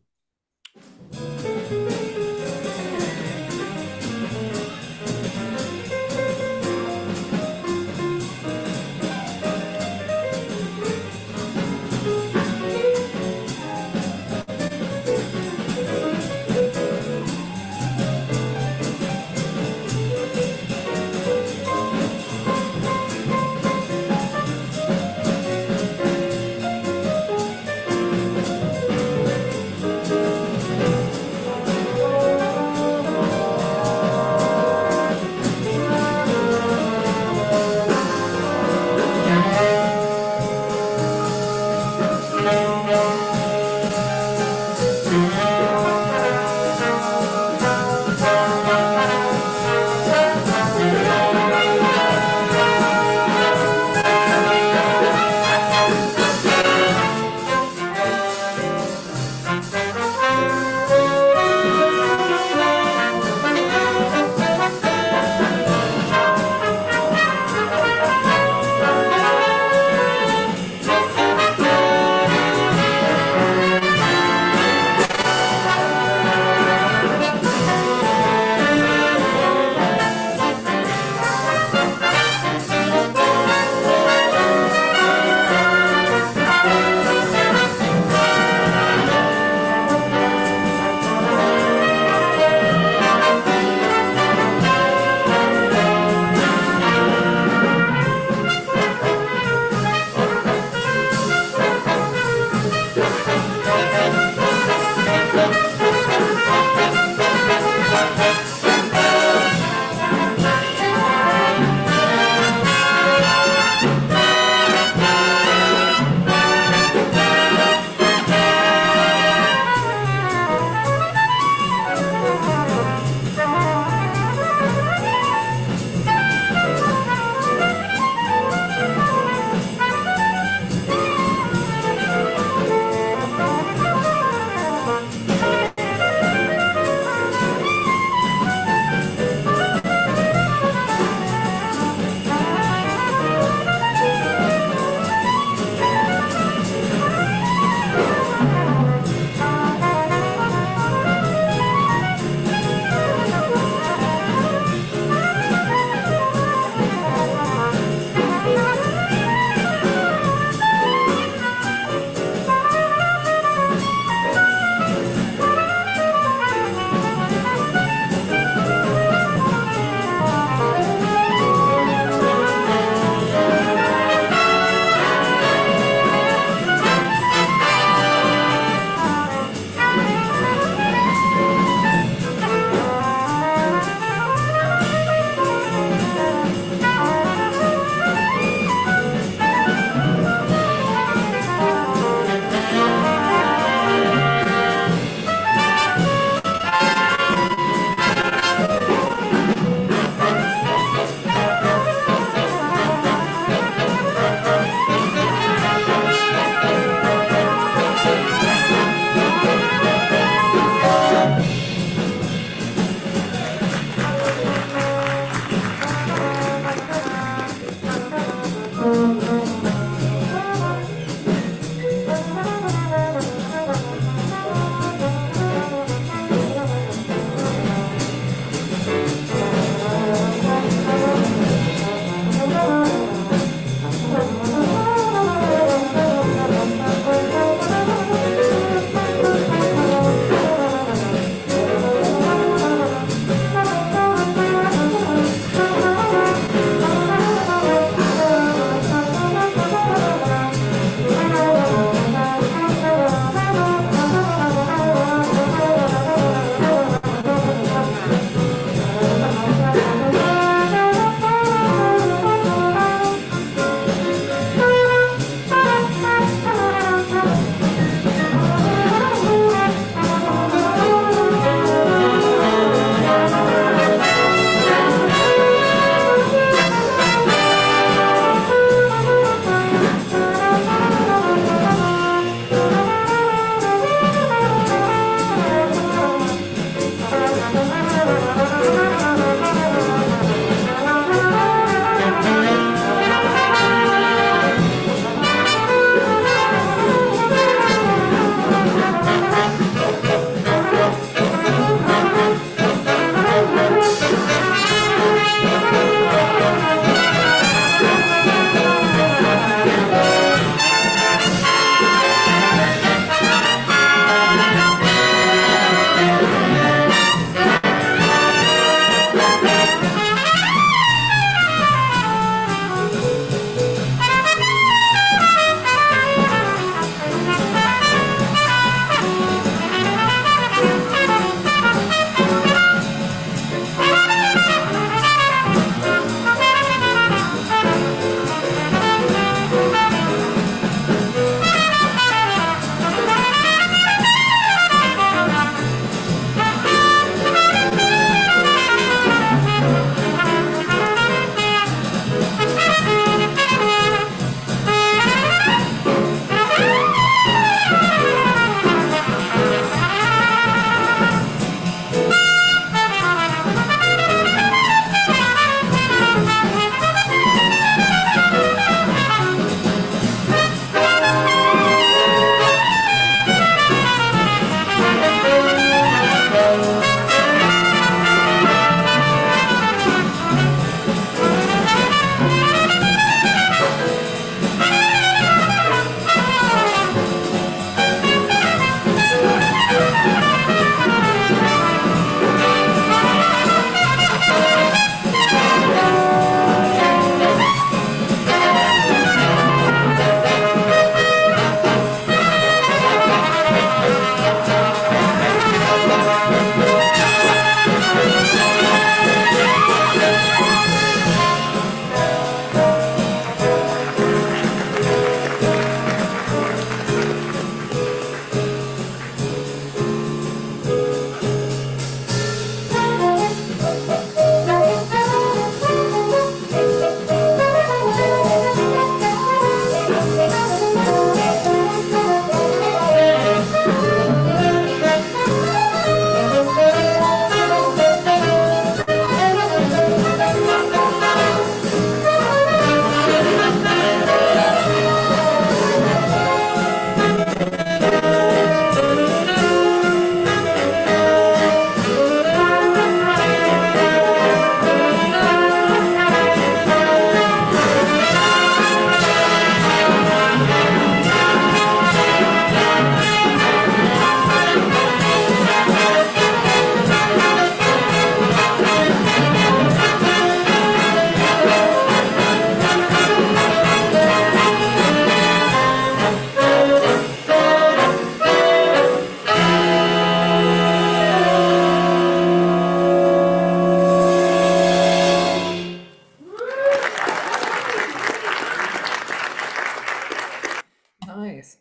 Nice.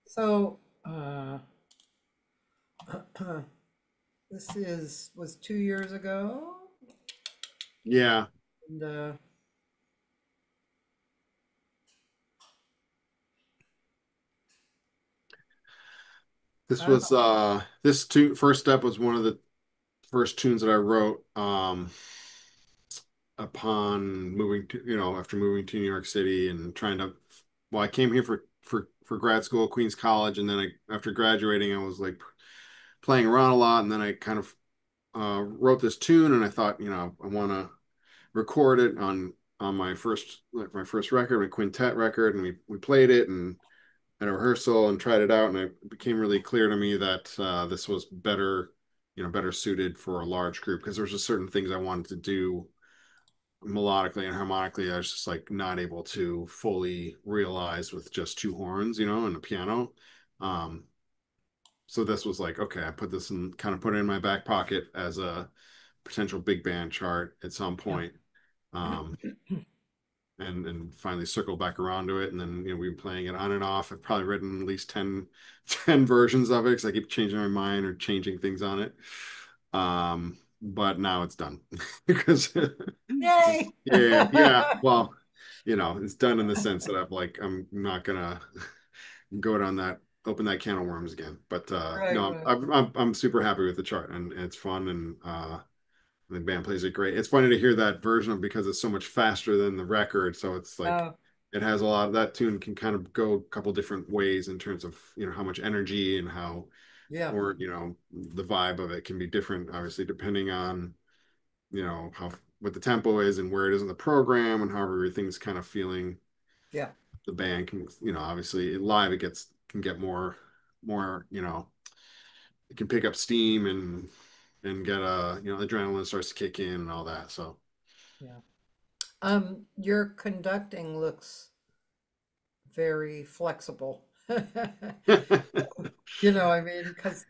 So, was 2 years ago, Yeah, and this I don't was know. this tune first step was one of the first tunes that I wrote upon moving to, after moving to New York City and trying to, well, I came here for grad school at Queens College, and then after graduating, I was like playing around a lot, and then I kind of wrote this tune, and I thought, I want to record it on my first record, my quintet record, and we played it and at a rehearsal and tried it out, and it became really clear to me that this was better suited for a large group because there's just certain things I wanted to do melodically and harmonically. I was just like not able to fully realize with just two horns, and a piano. Um, so this was like, okay, I put this in, kind of put it in my back pocket as a potential big band chart at some Yeah. point. Um, and finally circle back around to it. And then, we've been playing it on and off. I've probably written at least 10 versions of it because I keep changing my mind or changing things on it. But now it's done because Yay! yeah, well, it's done in the sense that I'm not gonna go down that open that can of worms again. But Right, no, right. I'm super happy with the chart, and it's fun, and the band plays it great. It's funny to hear that version of because it's so much faster than the record. So it's like Oh, it has a lot of that tune can kind of go a couple different ways in terms of how much energy and how yeah, or the vibe of it can be different, obviously depending on how what the tempo is and where it is in the program and how everything's kind of feeling. yeah, The band can obviously live it gets can get more it can pick up steam and get adrenaline starts to kick in and all that. So yeah. Your conducting looks very flexible. I mean, because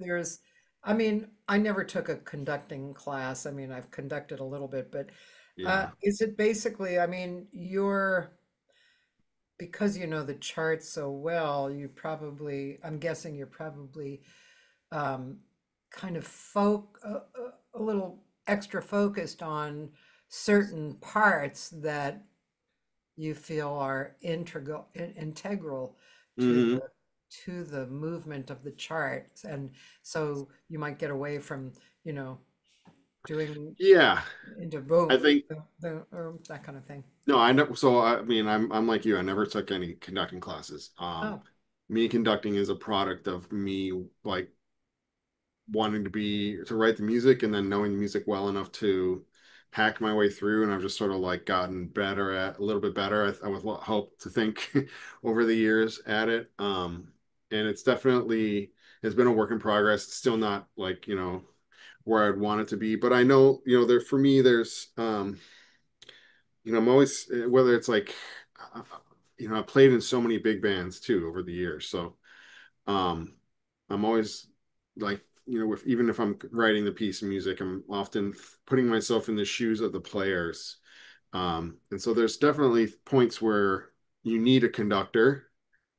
I mean, I never took a conducting class. I mean, I've conducted a little bit, but yeah. is it basically, I mean, because you know the charts so well, I'm guessing you're probably um, kind of a little extra focused on certain parts that you feel are integral to Hmm. the movement of the charts, and so you might get away from you know doing Yeah, into I boom think or that kind of thing. no, I never. So I mean, I'm like you. I never took any conducting classes. Oh, Me conducting is a product of me like wanting to write the music and then knowing the music well enough to hack my way through, and I've just sort of like gotten better at a little bit better. I would hope to think over the years at it. And it's definitely has been a work in progress. It's still not like where I'd want it to be, but I know there for me there's I'm always whether it's like uh, I played in so many big bands too over the years, so um, I'm always like, even if I'm writing the piece of music, I'm often putting myself in the shoes of the players. And so there's definitely points where you need a conductor,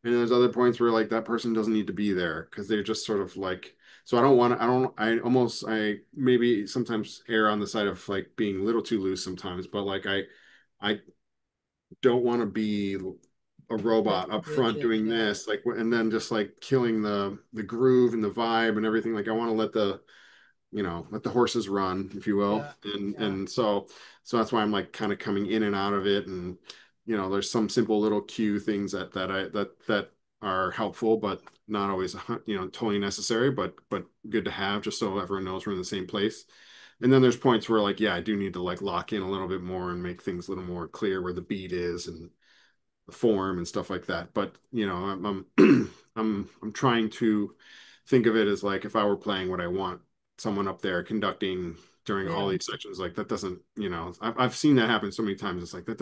and there's other points where like that person doesn't need to be there because they're just sort of like, so I maybe sometimes err on the side of like being a little too loose sometimes, but like I don't want to be a robot up front rigid, doing yeah, this like and then just like killing the groove and the vibe and everything. Like I want to let the horses run, if you will. yeah, yeah, And so that's why I'm like kind of coming in and out of it. And there's some simple little cue things that are helpful but not always totally necessary, but good to have just so everyone knows we're in the same place. And then there's points where like, yeah, I do need to like lock in a little bit more and make things a little more clear where the beat is and the form and stuff like that. But I'm trying to think of it as like if I were playing what I want someone up there conducting during all yeah, these sections, like that doesn't, I've seen that happen so many times. It's like that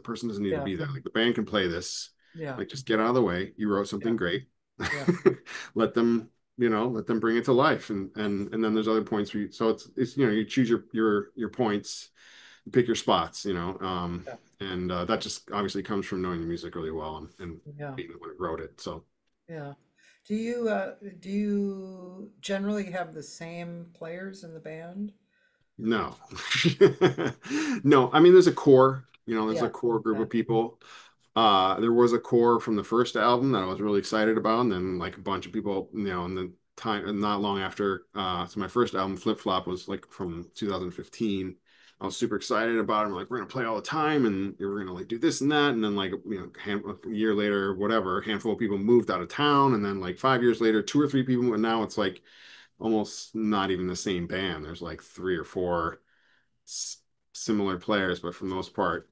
person doesn't need to yeah, be there. Like the band can play this. yeah, Like just get out of the way. You wrote yeah, something great. yeah, Let them, let them bring it to life. And then there's other points where you choose your points, you pick your spots. And that just obviously comes from knowing the music really well and Yeah, being the one who wrote it. So yeah. Do you generally have the same players in the band? no, no. I mean, there's a core. There's a Yeah, core group yeah, of people. There was a core from the first album that I was really excited about, and then like a bunch of people, in the time not long after. So my first album, Flip Flop, was like from 2015. I was super excited about it. I'm like, we're gonna play all the time, and we're gonna like do this and that, and then like a year later, whatever, a handful of people moved out of town, and then like 5 years later, two or three people, and now it's like almost not even the same band. There's like three or four similar players, but for the most part,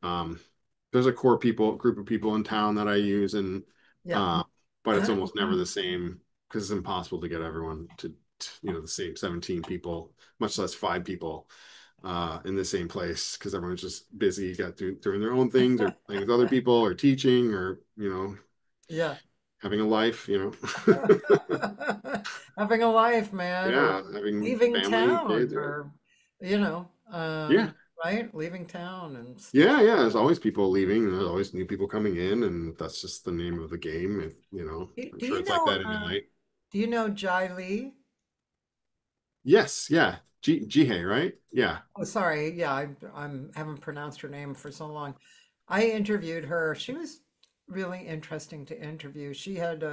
there's a core group of people in town that I use, and yeah. uh, but it's almost never the same because it's impossible to get everyone to the same 17 people, much less five people in the same place because everyone's just busy, doing their own things or playing with other people or teaching or Yeah. having a life, Having a life, man, or yeah, having leaving family, town, kids, or or you know, yeah. right? Leaving town and stuff. Yeah, yeah. There's always people leaving, and there's always new people coming in, and that's just the name of the game. I'm Do sure you it's like know that in LA. do you know Jai Lee? Yes, yeah. Jihei, right? Yeah. Oh, sorry. Yeah, I'm haven't pronounced her name for so long. I interviewed her. She was really interesting to interview. She had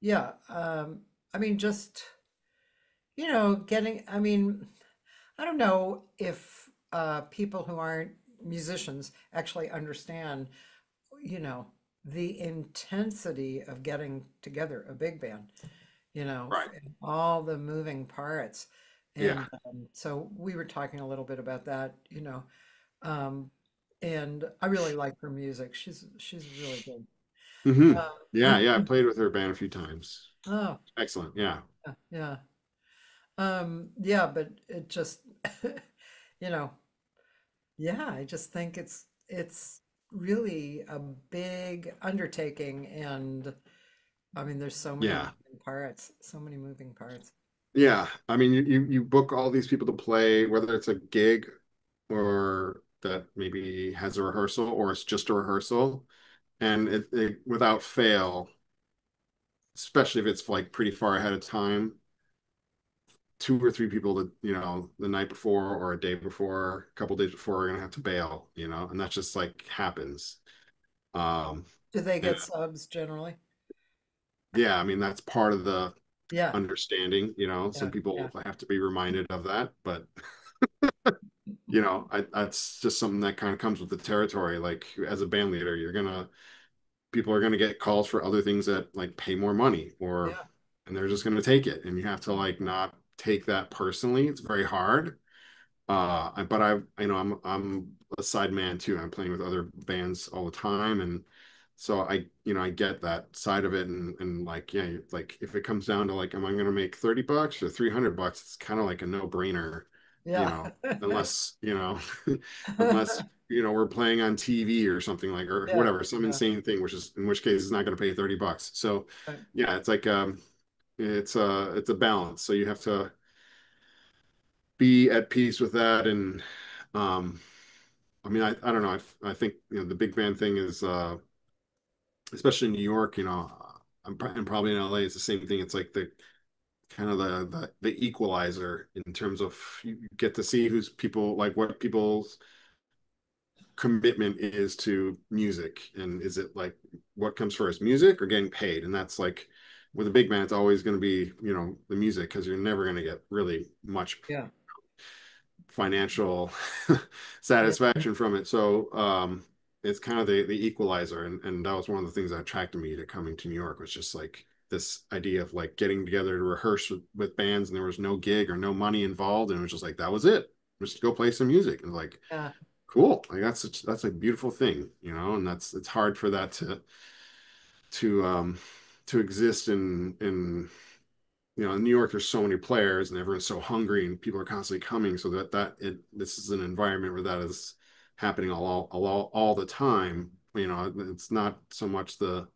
yeah, I mean just getting I mean, I don't know if people who aren't musicians actually understand, you know, the intensity of getting together a big band, Right. and all the moving parts. Yeah. And so we were talking a little bit about that, um, and I really like her music. She's really good. Yeah, Um, yeah. I played with her band a few times. oh, Excellent. Yeah. yeah. Yeah, but it just, you know, yeah, I just think it's really a big undertaking, and I mean, there's so many Yeah. moving parts, so many moving parts. Yeah. I mean, you book all these people to play, whether it's a gig or that maybe has a rehearsal or it's just a rehearsal, and it without fail, especially if it's like pretty far ahead of time, two or three people that the night before or a day before, a couple days before, are gonna have to bail, and that just like happens. Um, Do they and get subs generally? yeah, I mean that's part of the Yeah, understanding. Some yeah, yeah, people have to be reminded of that, but that's just something that kind of comes with the territory. Like as a band leader, people are gonna get calls for other things that like pay more money, yeah, and they're just gonna take it, and you have to like not take that personally. It's very hard. But I'm a side man too. I'm playing with other bands all the time, and so I get that side of it, and like, yeah, like if it comes down to like, am I going to make $30 or $300? It's kind of like a no-brainer, you yeah. know, unless unless we're playing on TV or something like, or Yeah, whatever, some yeah, insane thing, in which case it's not going to pay $30. So right, yeah, it's like it's a balance. So you have to be at peace with that. And um I mean, I don't know, I think the big band thing is especially in New York, and probably in LA it's the same thing. It's like the kind of the equalizer in terms of you get to see who's people, like what people's commitment is to music, and is it like what comes first, music or getting paid. And that's like with a big band, it's always going to be the music, because you're never going to get really much yeah, financial yeah, satisfaction from it. So it's kind of the equalizer, and that was one of the things that attracted me to coming to New York, was just like this idea of like getting together to rehearse with bands, and there was no gig or no money involved, and it was just like that was it. Just go play some music, and like yeah, cool, like that's a beautiful thing, and it's hard for that to um to exist in New York. There's so many players and everyone's so hungry and people are constantly coming, so this is an environment where that is happening all the time. It's not so much the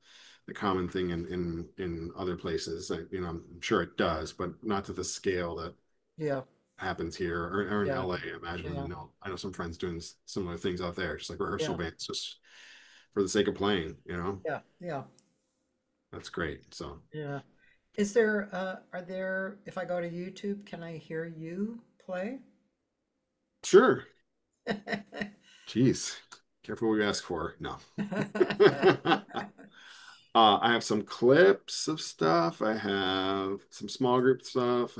common thing in other places. I'm sure it does, but not to the scale that yeah. happens here or in Yeah, LA, I imagine. yeah, I know some friends doing similar things out there, just like rehearsal yeah, bands, just for the sake of playing, yeah, yeah, That's great. So yeah. Are there, if I go to YouTube, can I hear you play? sure. Jeez. Careful what you ask for. No. I have some clips of stuff. I have some small group stuff.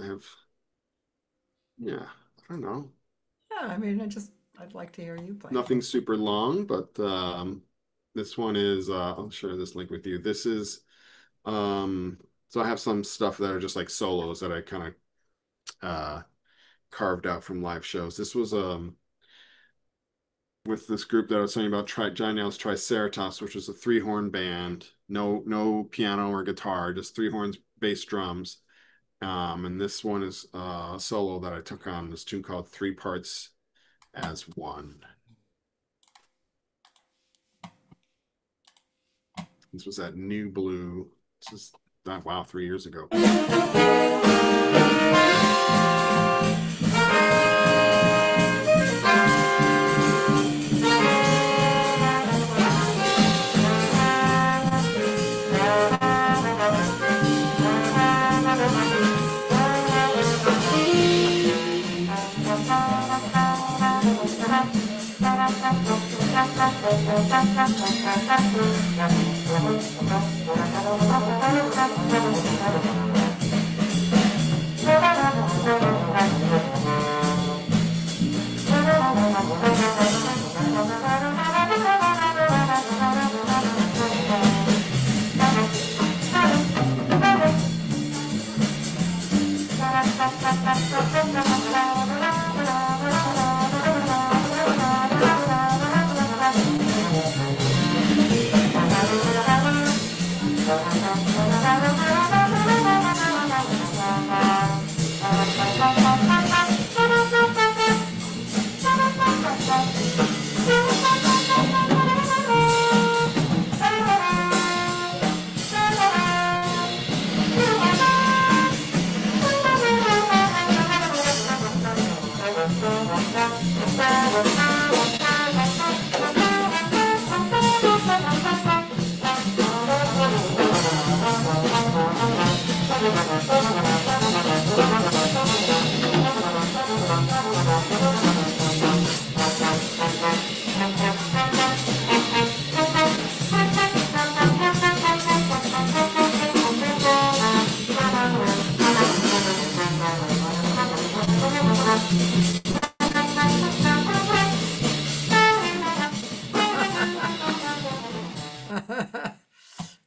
Yeah, I don't know. Yeah, I mean, I'd like to hear you play. Nothing super long, but this one is, I'll share this link with you. So I have some stuff that are just like solos that I kind of carved out from live shows. This was with this group that I was telling you about, JOHN YAO's Triceratops, which was a three-horn band, no piano or guitar, just three horns, bass, drums. And this one is a solo that I took on this tune called Three Parts as One. This was at New Blue. This is that wow, 3 years ago.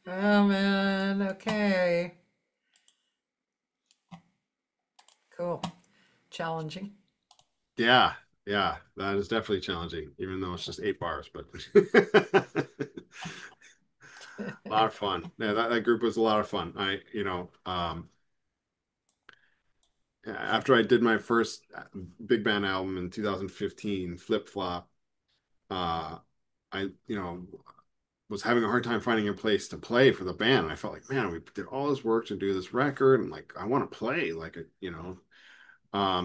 Oh man, okay. Cool. Challenging. Yeah, yeah, that is definitely challenging, even though it's just 8 bars, but a lot of fun. Yeah, that group was a lot of fun. After I did my first big band album in 2015, Flip Flop, uh, I was having a hard time finding a place to play for the band. And I felt like, man, we did all this work to do this record, and like I want to play,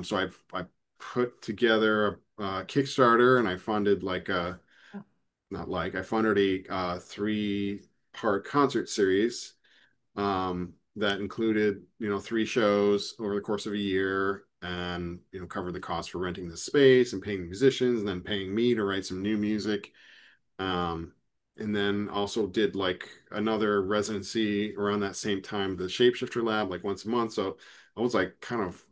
So I put together a Kickstarter, and I funded like a not like I funded a 3-part concert series that included 3 shows over the course of a year, and covered the cost for renting the space and paying the musicians, and then paying me to write some new music. Um, and then also did like another residency around that same time, the Shapeshifter Lab, like once a month. So I was like kind of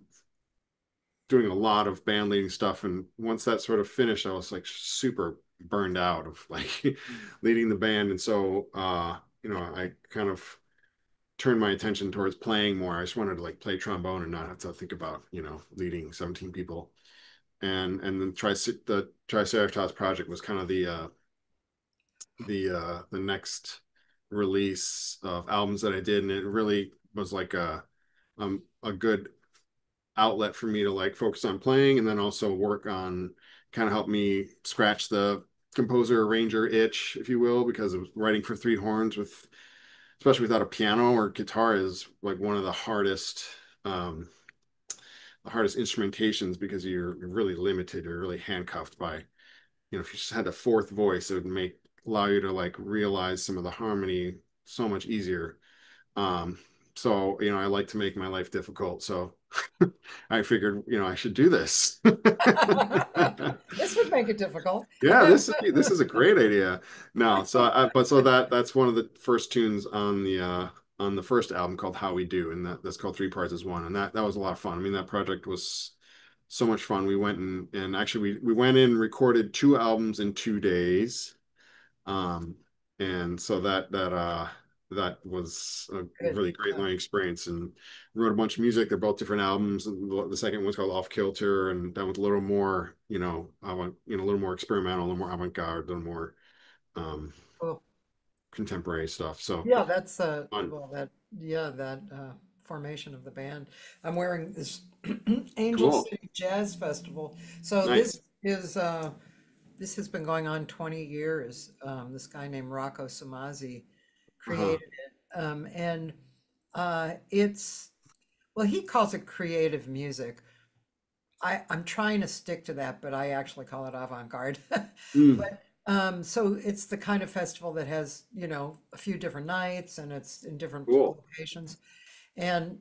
doing a lot of band leading stuff. And once that sort of finished, I was like super burned out of like leading the band. And so, I kind of turned my attention towards playing more. I just wanted to like play trombone and not have to think about, leading 17 people. And then the Triceratops project was kind of the next release of albums that I did, and it really was like a good outlet for me to like focus on playing, and then also work on kind of help me scratch the composer arranger itch, if you will, because of writing for 3 horns with especially without a piano or guitar is like one of the hardest um the hardest instrumentations because you're really limited. You're really handcuffed by, if you just had a fourth voice, it would allow you to like realize some of the harmony so much easier. Um, so, I like to make my life difficult. So I figured, I should do this. This would make it difficult. Yeah, this is a great idea. No, so that's one of the first tunes on the first album called How We Do, and that's called Three Parts as One, and that was a lot of fun. I mean, that project was so much fun. We went and actually we went in, recorded 2 albums in 2 days. Um, and so that was a Good. really great learning experience, and wrote a bunch of music. They're both different albums. And the second one's called Off Kilter, and that was a little more, a little more experimental, a little more avant-garde, a little more um, Cool. contemporary stuff. So Yeah, that's fun. well that yeah that formation of the band. I'm wearing this Angel Cool. City Jazz Festival. So Nice. this has been going on 20 years. This guy named Rocco Samazi Uh-huh. created it, and it's well he calls it creative music. I'm trying to stick to that, but I actually call it avant-garde. Mm, But so it's the kind of festival that has, a few different nights and it's in different cool. locations. And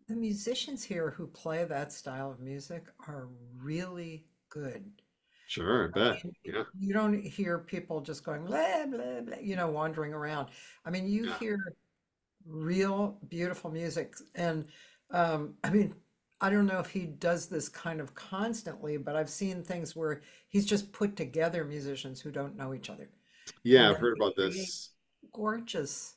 the musicians here who play that style of music are really good. Sure, I bet. And Yeah. you don't hear people just going blah, blah, blah, wandering around. I mean, you Yeah. hear real beautiful music. And I mean, I don't know if he does this kind of constantly, but I've seen things where he's just put together musicians who don't know each other. Yeah, And I've then heard they about create this. gorgeous,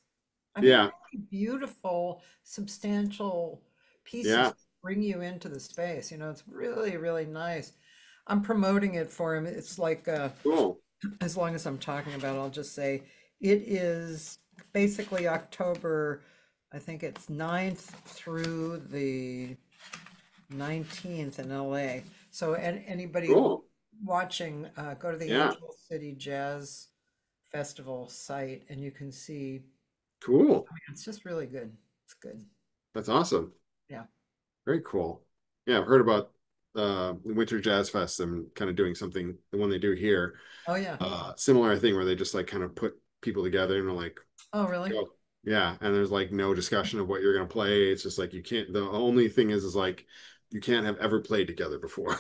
I mean, Yeah. really beautiful, substantial pieces Yeah. to bring you into the space. It's really, really nice. I'm promoting it for him. It's like Cool. as long as I'm talking about it, I'll just say it is basically October, I think it's 9th through the 19th in LA. So anybody Cool. watching, go to the Yeah. Angel City Jazz Festival site and you can see, Cool. it's just really good. It's good. That's awesome. Yeah. Very cool. Yeah, I've heard about the Winter Jazz Fest and kind of doing something, the one they do here. Oh, yeah. Similar thing where they just like kind of put people together and are like, Oh, really? go. Yeah, and there's like no discussion of what you're gonna play. It's just like you can't, the only thing is like you can't have ever played together before.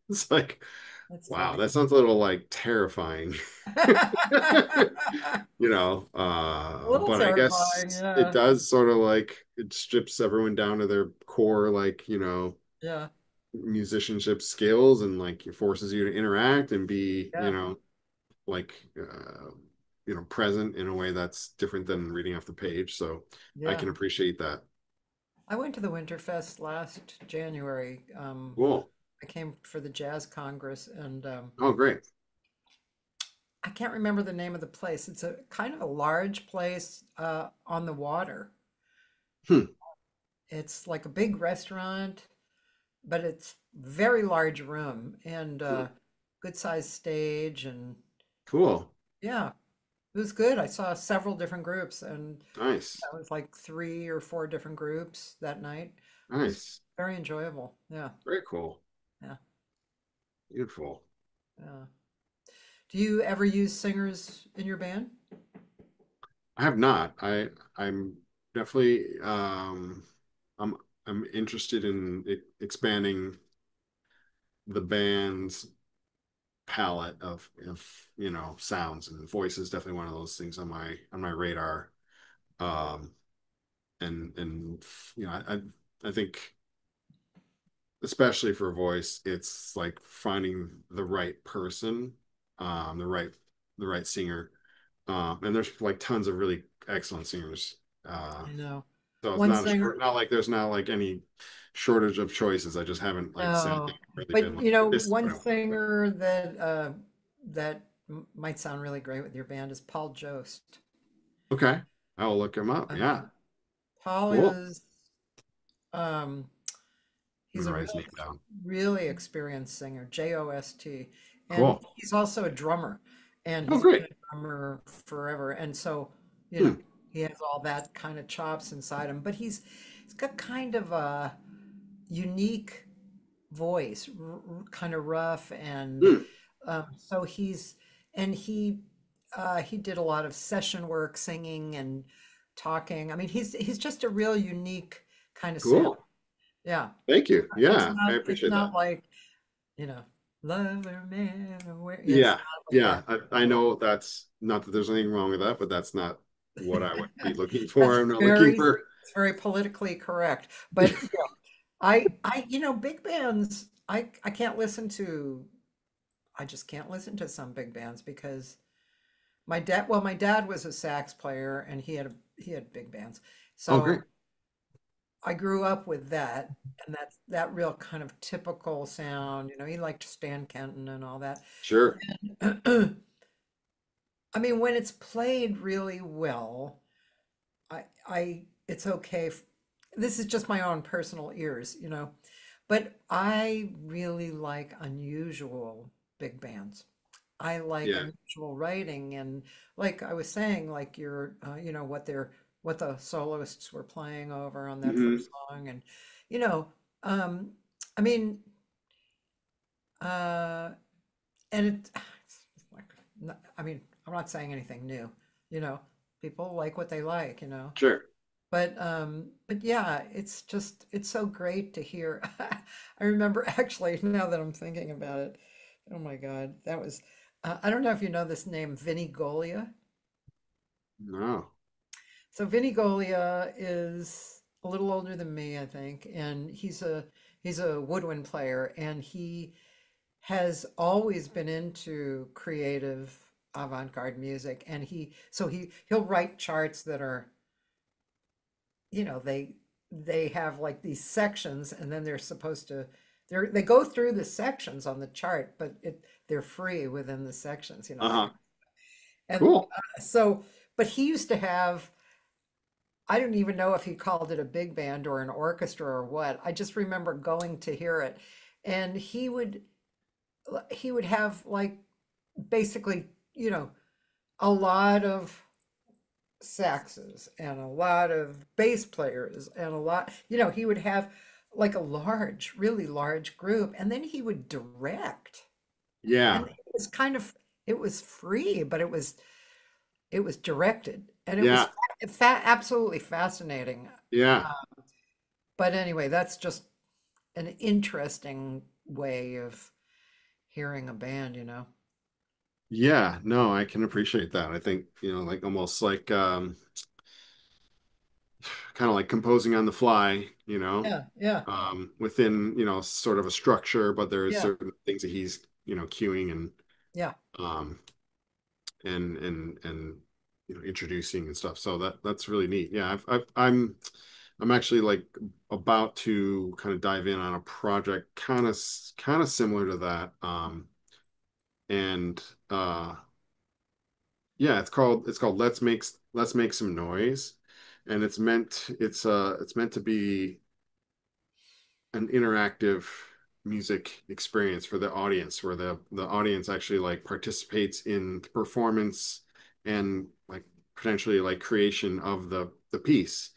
It's like, That's wow, funny. that sounds a little like terrifying. A little But I terrifying, guess it yeah. does sort of like it strips everyone down to their core, like, Yeah. musicianship skills, and like it forces you to interact and be, Yeah. like present in a way that's different than reading off the page. So I Yeah. can appreciate that. I went to the Winterfest last January. Cool. I came for the Jazz Congress, and Oh, great. I can't remember the name of the place. It's a kind of a large place on the water. Hmm. It's like a big restaurant, but it's very large room and Hmm. good sized stage, and Cool. yeah, it was good. I saw several different groups, and Nice. that was like 3 or 4 different groups that night. It was Nice. very enjoyable. Yeah, Very cool. yeah, Beautiful. yeah. Do you ever use singers in your band? I have not. I'm definitely I'm I'm interested in expanding the band's palette of sounds, and voice is definitely one of those things on my radar. Um and I think especially for voice, it's like finding the right person, the right singer. And there's like tons of really excellent singers. I know. So it's One not singer, not like there's not like any shortage of choices. I just haven't like sat down no, and really been but like, this is one what I want to do. singer that might sound really great with your band is Paul Jost. Okay. I'll look him up. Yeah. Uh, Paul Cool. is um I'm he's gonna a write his name down. really experienced singer, Jost, and Cool. he's also a drummer, and Oh, he's been great. a drummer forever, and so Hmm. he has all that kind of chops inside him, but he's got kind of a unique voice, kind of rough, and Hmm, so he did a lot of session work, singing and talking. I mean, he's just a real unique kind of sound. cool. Yeah, Thank you. it's Yeah, I it's appreciate that. not like, you know, lover man or where. Yeah, it's Yeah, not like yeah. that. I know that's not that there's anything wrong with that, but that's not what I would be looking for. That's I'm not looking very for. it's very politically correct. But yeah, big bands, I can't listen to. I just can't listen to some big bands because my dad was a sax player and he had big bands. Oh, So great. I grew up with that, and that's that real kind of typical sound. He liked Stan Kenton and all that. Sure. I mean, when it's played really well, it's okay. This is just my own personal ears. But I really like unusual big bands. I like Yeah. unusual writing, and like I was saying, like what the soloists were playing over on that Hmm. first song, and you know, um, I mean, uh, and it's like, I mean, I'm not saying anything new, you know, people like what they like. Sure. But yeah, it's so great to hear. I remember actually, now that I'm thinking about it, oh my God, that was, I don't know if you know this name, Vinnie Golia. No. So Vinnie Golia is a little older than me, I think, and he's a woodwind player, and he has always been into creative avant-garde music, and he'll write charts that are, they have like these sections, and then they go through the sections on the chart, but they're free within the sections, they Uh-huh. can, and Cool. so, but he used to have, I don't even know if he called it a big band or an orchestra or what. I just remember going to hear it, and he would have like basically, a lot of saxes and a lot of bass players and a lot, he would have like a large, really large group, and then he would direct. Yeah. And it was free, but it was directed, and it was Yeah. absolutely fascinating. Yeah. But anyway, that's just an interesting way of hearing a band. Yeah. No, I can appreciate that. I think, like almost like kind of like composing on the fly, Yeah, yeah, within, sort of a structure, but there's yeah, certain things that he's, cueing yeah, um and introducing and stuff. So that's really neat. Yeah, I'm actually like about to kind of dive in on a project kind of similar to that. And yeah, it's called Let's Make Some Noise. And it's meant to be an interactive music experience for the audience where the audience actually like participates in the performance and like potentially like creation of the piece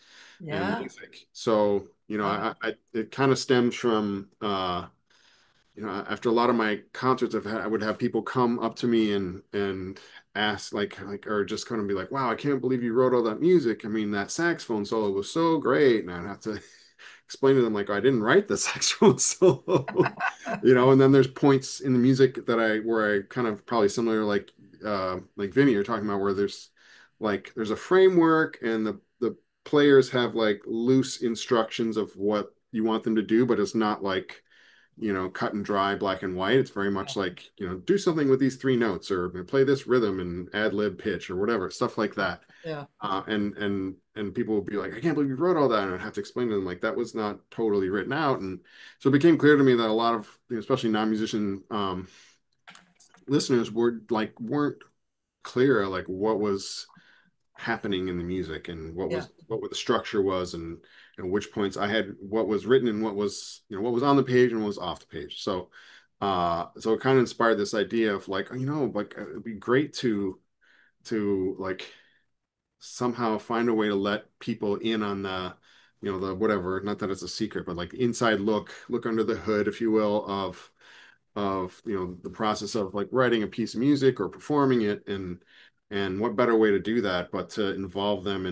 and the yeah. music. So Wow. I it kind of stems from after a lot of my concerts I would have people come up to me and ask like or just kind of be like, wow, I can't believe you wrote all that music. I mean, that saxophone solo was so great. And I'd have to explain to them like, I didn't write the saxophone solo. And then there's points in the music where I kind of probably similar like Vinny you're talking about, where there's a framework and the players have like loose instructions of what you want them to do, but it's not like cut and dry, black and white. It's very much like, do something with these three notes or play this rhythm and ad lib pitch or whatever, stuff like that. Yeah, And people would be like, I can't believe you wrote all that. And I'd have to explain to them like that was not totally written out. And so it became clear to me that a lot of, especially non-musician listeners weren't clear like what was happening in the music and yeah, what the structure was and which points I had what was written and what was on the page and what was off the page. So it kind of inspired this idea of like, like it'd be great to like somehow find a way to let people in on the whatever, not that it's a secret, but like the inside look under the hood, if you will, of the process of like writing a piece of music or performing it, and what better way to do that but to involve them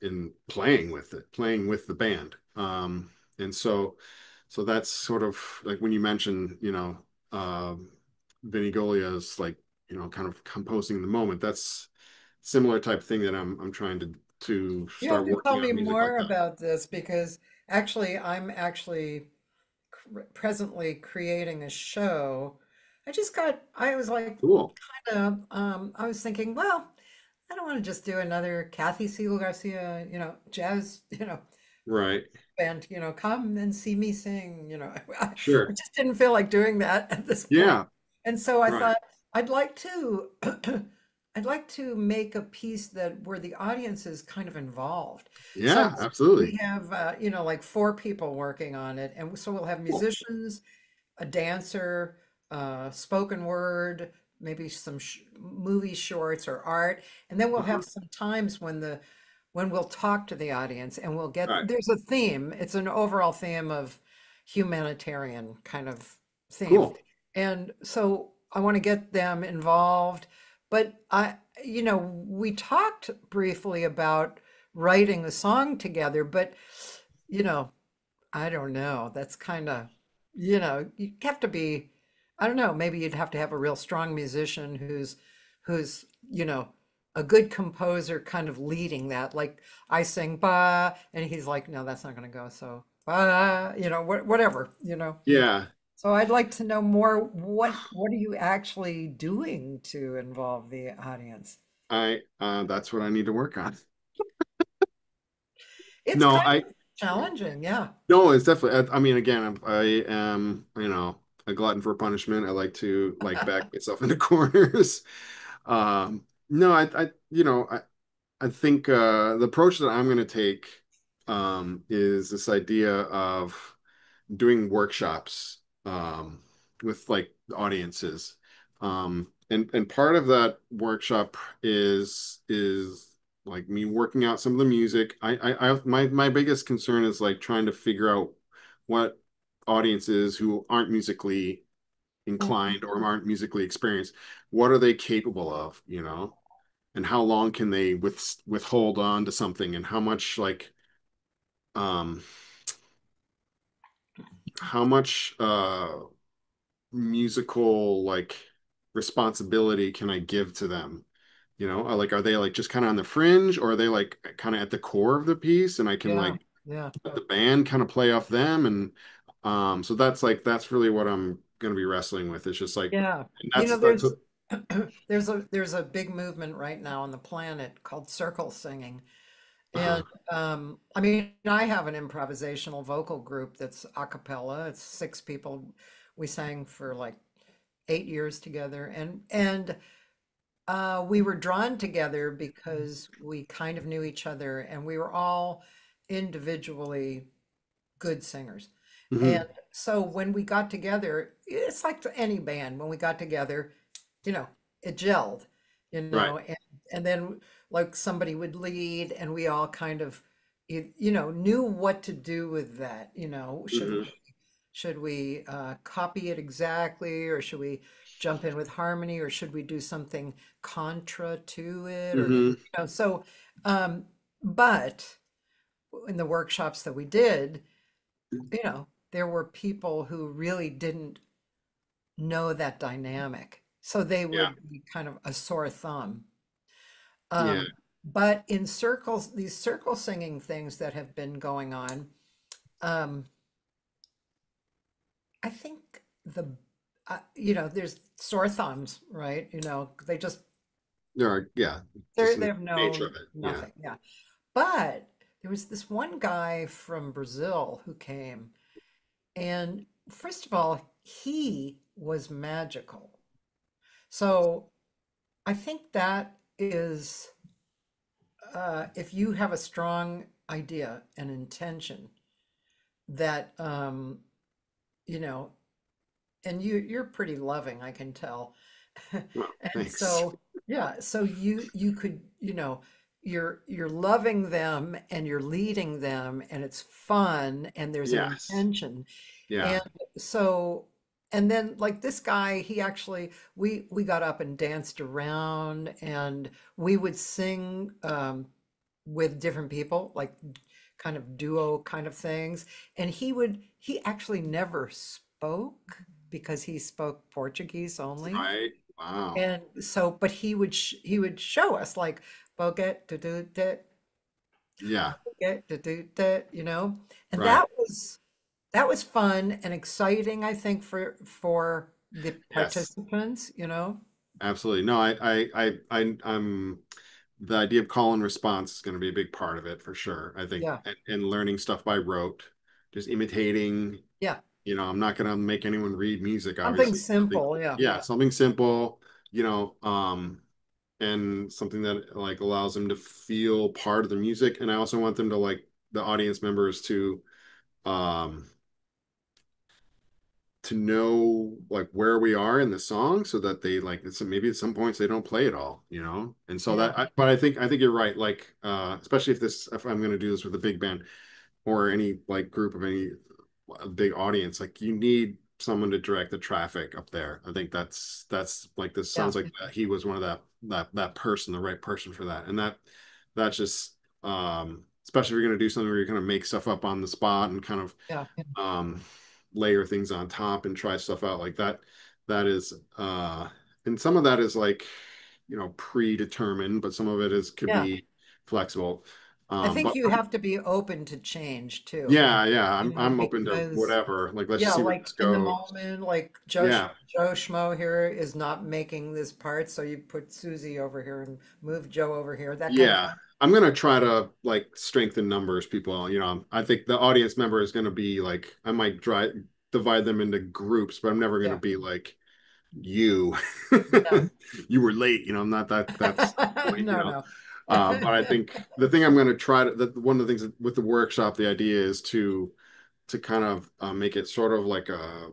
in playing with it, playing with the band. And so that's sort of like when you mention, Vinnie Golia's like, kind of composing the moment. That's similar type thing that I'm trying to You have start to tell working me on music like more that. about this because actually, I'm actually presently creating a show. I was like, Cool. I was thinking, well, I don't want to just do another Cathy Segal-Garcia, jazz, Right. band, come and see me sing, I Sure. just didn't feel like doing that at this point. Yeah. And so I Right. thought I'd like to I'd like to make a piece that where the audience is kind of involved. So Yeah, we absolutely. have like four people working on it, and so we'll have Cool. musicians, a dancer, spoken word, maybe some movie shorts or art, and then we'll Uh-huh. have some times when we'll talk to the audience and we'll get Right. there's a theme. It's an overall theme of humanitarian kind of theme. Cool. And so I want to get them involved, but we talked briefly about writing the song together, but you know, I don't know. That's kind of, you have to be, I don't know, maybe you'd have to have a real strong musician who's, a good composer kind of leading that. Like I sing ba, and he's like, no, that's not going to go. So ba, whatever, Yeah. So I'd like to know more. What are you actually doing to involve the audience? That's what I need to work on. It's No, kind I of challenging. Yeah. no, it's definitely, I mean, again, I am, a glutton for punishment. I like to like back myself into corners. No, I think the approach that I'm going to take is this idea of doing workshops with like audiences. And part of that workshop is like me working out some of the music. My biggest concern is like trying to figure out what audiences who aren't musically inclined or aren't musically experienced, what are they capable of, and how long can they withhold on to something, and um how much musical like responsibility can I give to them? Like are they like just kind of on the fringe, or are they like kind of at the core of the piece, and I can Yeah. like Yeah. let the band kind of play off them, and so that's really what I'm going to be wrestling with. It's just like, Yeah. and You know, that's there's there's a big movement right now on the planet called circle singing. And uh-huh. I mean, I have an improvisational vocal group that's a cappella. It's six people. We sang for like 8 years together, and we were drawn together because we kind of knew each other, and we were all individually good singers. And Hmm. so when we got together, it's like any band, when we got together, you know, it gelled, Right. and then like somebody would lead and we all kind of, knew what to do with that, Hmm. should we copy it exactly, or should we jump in with harmony, or should we do something contra to it, or, Hmm. so, um, but in the workshops that we did, there were people who really didn't know that dynamic. So they Yeah. would be kind of a sore thumb. Yeah. But in circles, these circle singing things that have been going on, um, I think there's sore thumbs, right? They just, There are, yeah, just they the have nature known of it. Yeah. nothing. Yeah. But there was this one guy from Brazil who came, and first of all, he was magical. So I think that is, if you have a strong idea and intention that, you know, and you're pretty loving, I can tell. Well, And thanks. so, yeah, so you could, you're loving them and you're leading them and it's fun and there's an Yes. intention. Yeah. And so, and then like this guy, he actually, we got up and danced around and we would sing with different people, like kind of duo kind of things. And he actually never spoke because he spoke Portuguese only. Right. Wow. And so, but he would show us like, boget to do that, Yeah. get to do that, you know, and Right. that was fun and exciting, I think, for the Yes. participants, you know. Absolutely. No, I'm the idea of call and response is going to be a big part of it for sure. I think, Yeah, and learning stuff by rote, just imitating. yeah, I'm not going to make anyone read music, something obviously. simple. Yeah, Yeah, something simple, and something that like allows them to feel part of the music. And I also want them to like the audience members um, to know like where we are in the song so that they like it's maybe at some points they don't play it all, and so yeah, but I think you're right, like especially if I'm going to do this with a big band or any like group of any big audience, like you need someone to direct the traffic up there. I think that's like this yeah, sounds like he was one of that person, the right person for that. And that's just especially if you're going to do something where you're going to make stuff up on the spot and kind of yeah, um, layer things on top and try stuff out like that. That is, and some of that is like, predetermined, but some of it is could yeah. be flexible. I think But you have to be open to change too, yeah, yeah, you know, I'm open to because whatever. Like, let's yeah, see where like this in the goes. moment, like Yeah, Joe Schmo here is not making this part, so you put Susie over here and move Joe over here, that kind of yeah. thing. I'm gonna try to like strengthen numbers, people. I think the audience member is gonna be like, I might divide them into groups, but I'm never gonna Yeah, be like you yeah. you were late. I'm not that's the point. No, no. But I think the thing I'm going to try to one of the things with the workshop, the idea is to kind of make it sort of like a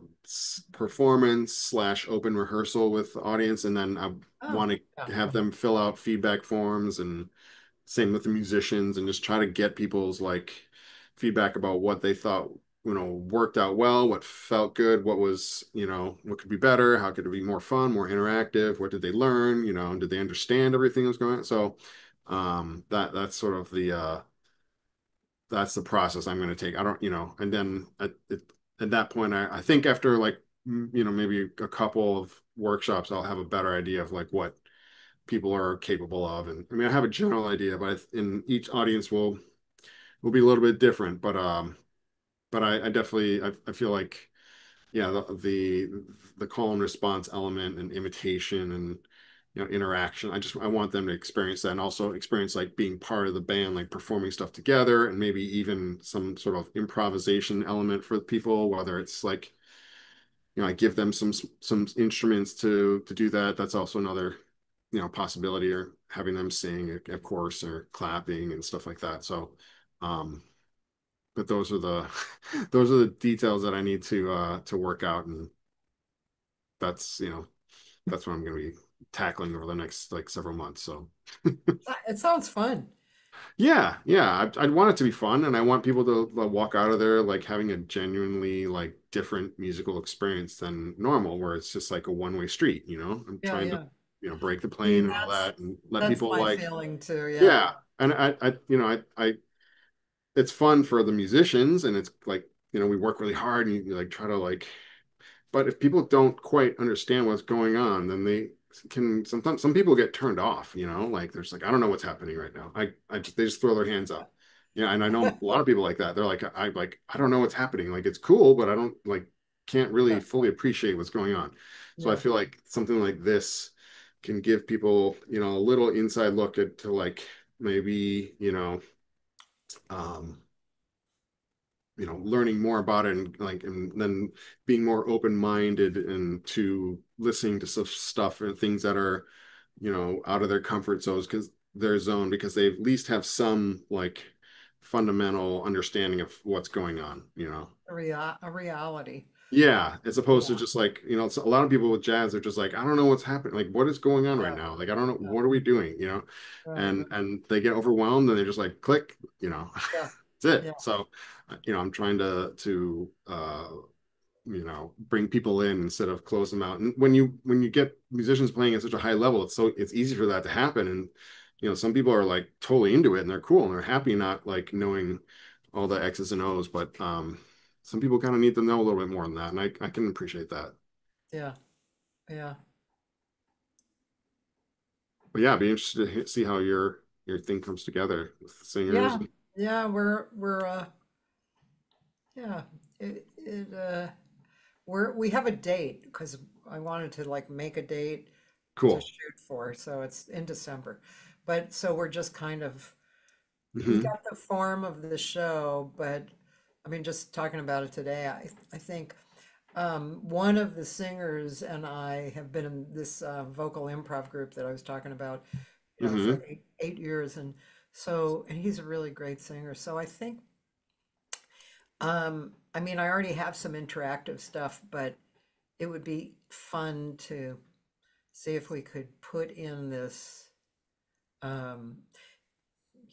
performance slash open rehearsal with the audience, and then I Oh, want yeah, to have them fill out feedback forms, and same with the musicians, and just try to get people's like feedback about what they thought worked out well, what felt good, what was what could be better, how could it be more fun, more interactive, what did they learn, did they understand everything that was going on. So that's sort of that's the process I'm going to take. I don't, and then at that point, I think after like, maybe a couple of workshops, I'll have a better idea of like what people are capable of. And I mean, I have a general idea, but in each audience will be a little bit different. But I definitely, I feel like, yeah, the call and response element and imitation and interaction. I want them to experience that and also experience like being part of the band, like performing stuff together, and maybe even some sort of improvisation element for the people, whether it's like I give them some instruments to do that. That's also another possibility, or having them sing, of course, or clapping and stuff like that. So um but those are the those are the details that I need to work out, and that's that's what I'm going to be tackling over the next like several months. So it sounds fun. yeah, yeah, I'd want it to be fun, and I want people to walk out of there like having a genuinely like different musical experience than normal, where it's just like a one-way street. I'm Yeah, trying to yeah. break the I plane mean, and all that, and let that's people my like feeling too. Yeah, yeah, and I it's fun for the musicians, and it's like we work really hard and you like try to like, but if people don't quite understand what's going on, then they can sometimes some people get turned off, like there's like, I don't know what's happening right now. They just throw their hands up. Yeah, and I know a lot of people like that. They're like, I don't know what's happening. Like it's cool, but I don't like can't really yeah, fully appreciate what's going on. So I yeah. feel like something like this can give people, a little inside look at to like maybe, um, learning more about it, and like, and then being more open-minded and to listening to stuff and things that are, out of their comfort zones, because their zone, because they at least have some like fundamental understanding of what's going on. A reality. Yeah, as opposed to Yeah, just like, it's a lot of people with jazz are just like, I don't know what's happening. Like, what is going on right yeah, now? Like, I don't know, yeah, what are we doing? right. And they get overwhelmed and they're just like, click, Yeah, that's it. yeah, So, I'm trying bring people in instead of close them out. And when you get musicians playing at such a high level, it's easy for that to happen. And some people are like totally into it and they're cool and they're happy not like knowing all the X's and O's, but some people kind of need to know a little bit more than that, and I can appreciate that. yeah, yeah. But yeah, I'd be interested to see how your thing comes together with the singers. Yeah, yeah, we're yeah, we have a date because I wanted to like make a date to Cool. shoot for, so it's in December. But so we're just kind of we Hmm. got the form of the show, but I mean, just talking about it today, I think one of the singers and I have been in this vocal improv group that I was talking about, for Hmm. 8 years, and and he's a really great singer. So I think, I mean, I already have some interactive stuff, but it would be fun to see if we could put in this. Um,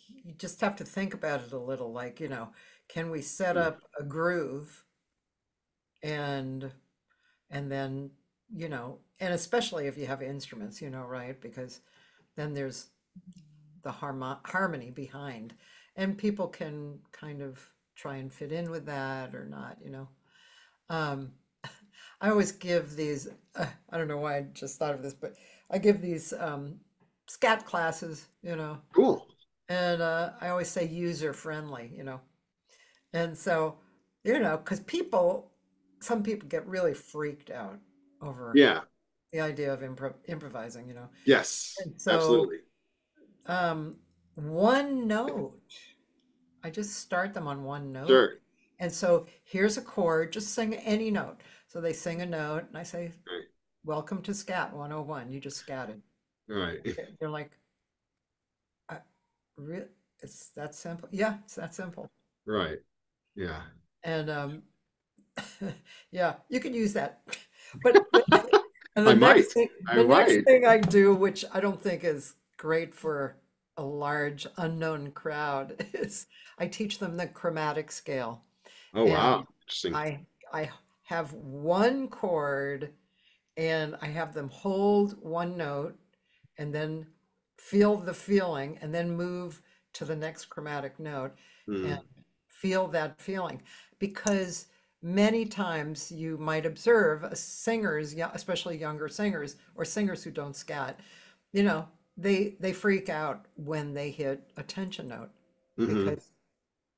you just have to think about it a little, like, can we set up a groove and then, and especially if you have instruments, right? Because then there's the harmony behind, and people can kind of try and fit in with that or not. Um, I always give these, I don't know why I just thought of this, but I give these scat classes, Cool. and I always say user friendly. And so, because some people get really freaked out over Yeah. the idea of improvising. Yes. And so, Absolutely. um, one note, I just start them on one note. Sure. And so here's a chord, just sing any note. So they sing a note, and I say, Right. Welcome to Scat 101. You just scatted. Right. They're like, I, re it's that simple. Yeah, it's that simple. Right. Yeah. And yeah, you can use that. But and I might. I the next might. thing I do, which I don't think is great for a large unknown crowd, is I teach them the chromatic scale. Oh And wow. Interesting. I have one chord and I have them hold one note and then feel the feeling and then move to the next chromatic note and Hmm. feel that feeling. Because many times you might observe singers, yeah, especially younger singers or singers who don't scat, you know, they freak out when they hit a tension note Hmm. because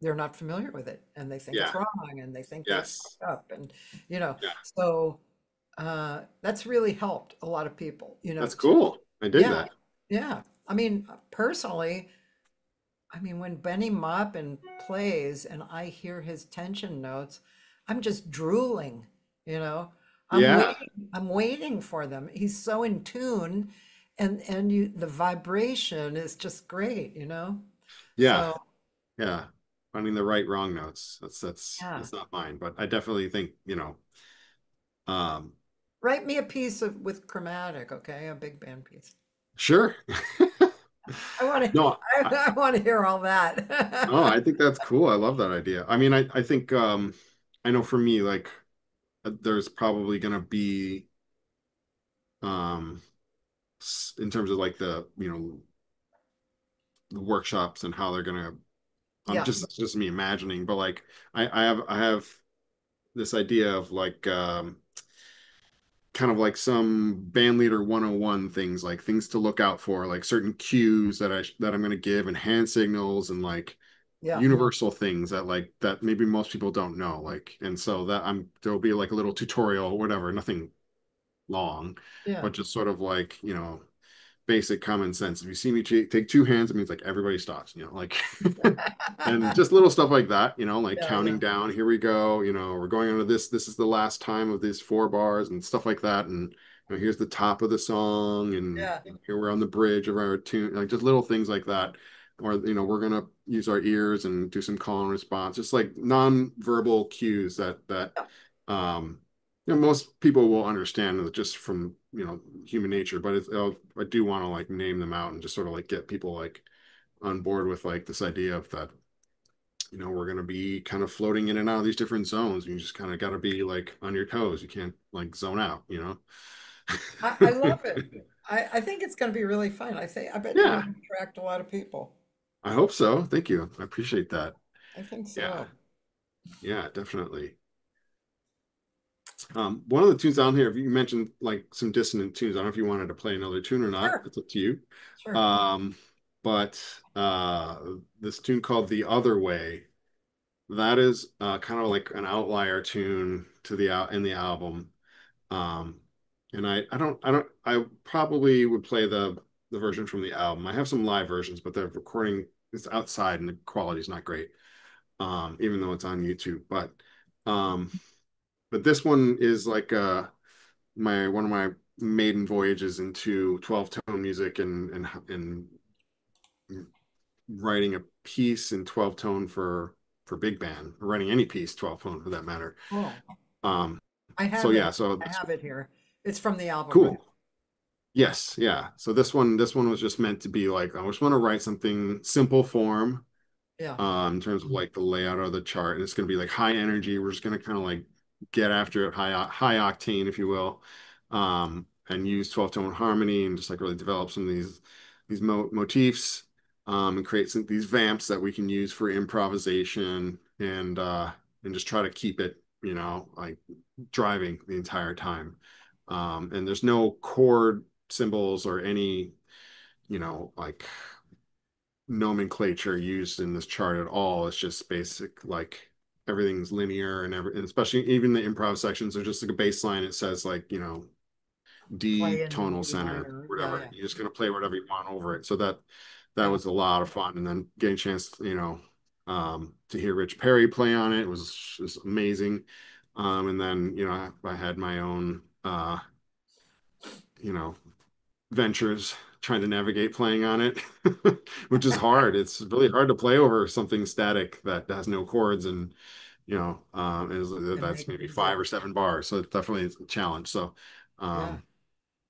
they're not familiar with it and they think it's Yeah. wrong and they think they're Yes. fucked up, and you know Yeah. so that's really helped a lot of people, That's to cool. I dig yeah, that. yeah. I mean, personally, I mean, when Benny Maupin plays and I hear his tension notes, I'm just drooling, you know. Yeah. I'm waiting for them. He's so in tune, and the vibration is just great. Yeah. So, Yeah. Finding the right wrong notes. yeah. That's not mine, but I definitely think, um, Write me a piece of with chromatic, okay? A big band piece. sure. I want to No, I want to hear all oh, that. I think that's cool. I love that idea. I mean, I think I know for me, like there's probably gonna be um in terms of like the workshops and how they're gonna Yeah, just me imagining, but like I have this idea of like kind of like some band leader 101 things, like things to look out for, like certain cues that I'm going to give and hand signals and like yeah, universal things that maybe most people don't know, like, and so that there'll be like a little tutorial or whatever, nothing long, yeah. but just sort of like, basic common sense. If you see me take two hands, it means like everybody stops, like, and just little stuff like that, like Yeah, yeah, counting down, here we go, we're going on to this. This is the last time of these four bars and stuff like that. And here's the top of the song, and yeah, here we're on the bridge of our tune, like just little things like that. Or, we're gonna use our ears and do some call and response, just like non-verbal cues that yeah, most people will understand it just from, human nature, but I do want to like name them out and just sort of like get people like on board with like this idea of that, we're going to be kind of floating in and out of these different zones. You just kind of got to be like on your toes. You can't like zone out. I love it. I think it's going to be really fun. I bet you're going Yeah, to attract a lot of people. I hope so. Thank you. I appreciate that. I think Yeah. so. Yeah, definitely. One of the tunes on here, if you mentioned like some dissonant tunes, I don't know if you wanted to play another tune or not. Sure, It's up to you. sure. But this tune called "The Other Way," that is kind of like an outlier tune to in the album. Um, and I probably would play the version from the album. I have some live versions, but the recording is outside and the quality is not great. Even though it's on YouTube, um, but this one is like my one of my maiden voyages into 12 tone music and writing a piece in 12 tone for big band, or writing any piece 12 tone for that matter. Cool. Um, I so have yeah, it. so I have it here. It's from the album, right? cool. Yes, yeah. So this one was just meant to be like, I just want to write something simple form, Yeah. in terms of like the layout of the chart, and it's going to be like high energy. We're just going to kind of like get after it, high octane, if you will, and use 12 tone harmony and just like really develop some of these motifs, and create these vamps that we can use for improvisation, and just try to keep it, like driving the entire time. And there's no chord symbols or any, like nomenclature used in this chart at all. It's just basic, like everything's linear, and especially even the improv sections are just like a bass line. It says like, D Play in tonal D center, minor. Yeah, whatever. yeah. You're just gonna play whatever you want over it. So that Yeah. was a lot of fun. And then getting a chance, to hear Rich Perry play on it was amazing. And then, I had my own, you know, ventures trying to navigate playing on it, which is hard. It's really hard to play over something static that has no chords, and And that's make maybe things up. 5 or 7 bars. So it definitely is a challenge. Yeah. Um,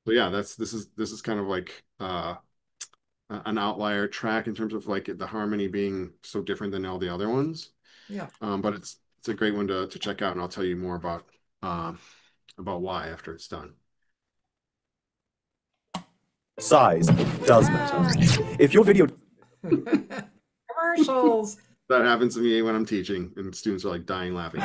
so yeah, this is kind of like an outlier track in terms of like the harmony being so different than all the other ones. Yeah. But it's a great one to check out, and I'll tell you more about why after it's done. Size does matter. If your video Commercials. That happens to me when I'm teaching, and students are like dying laughing.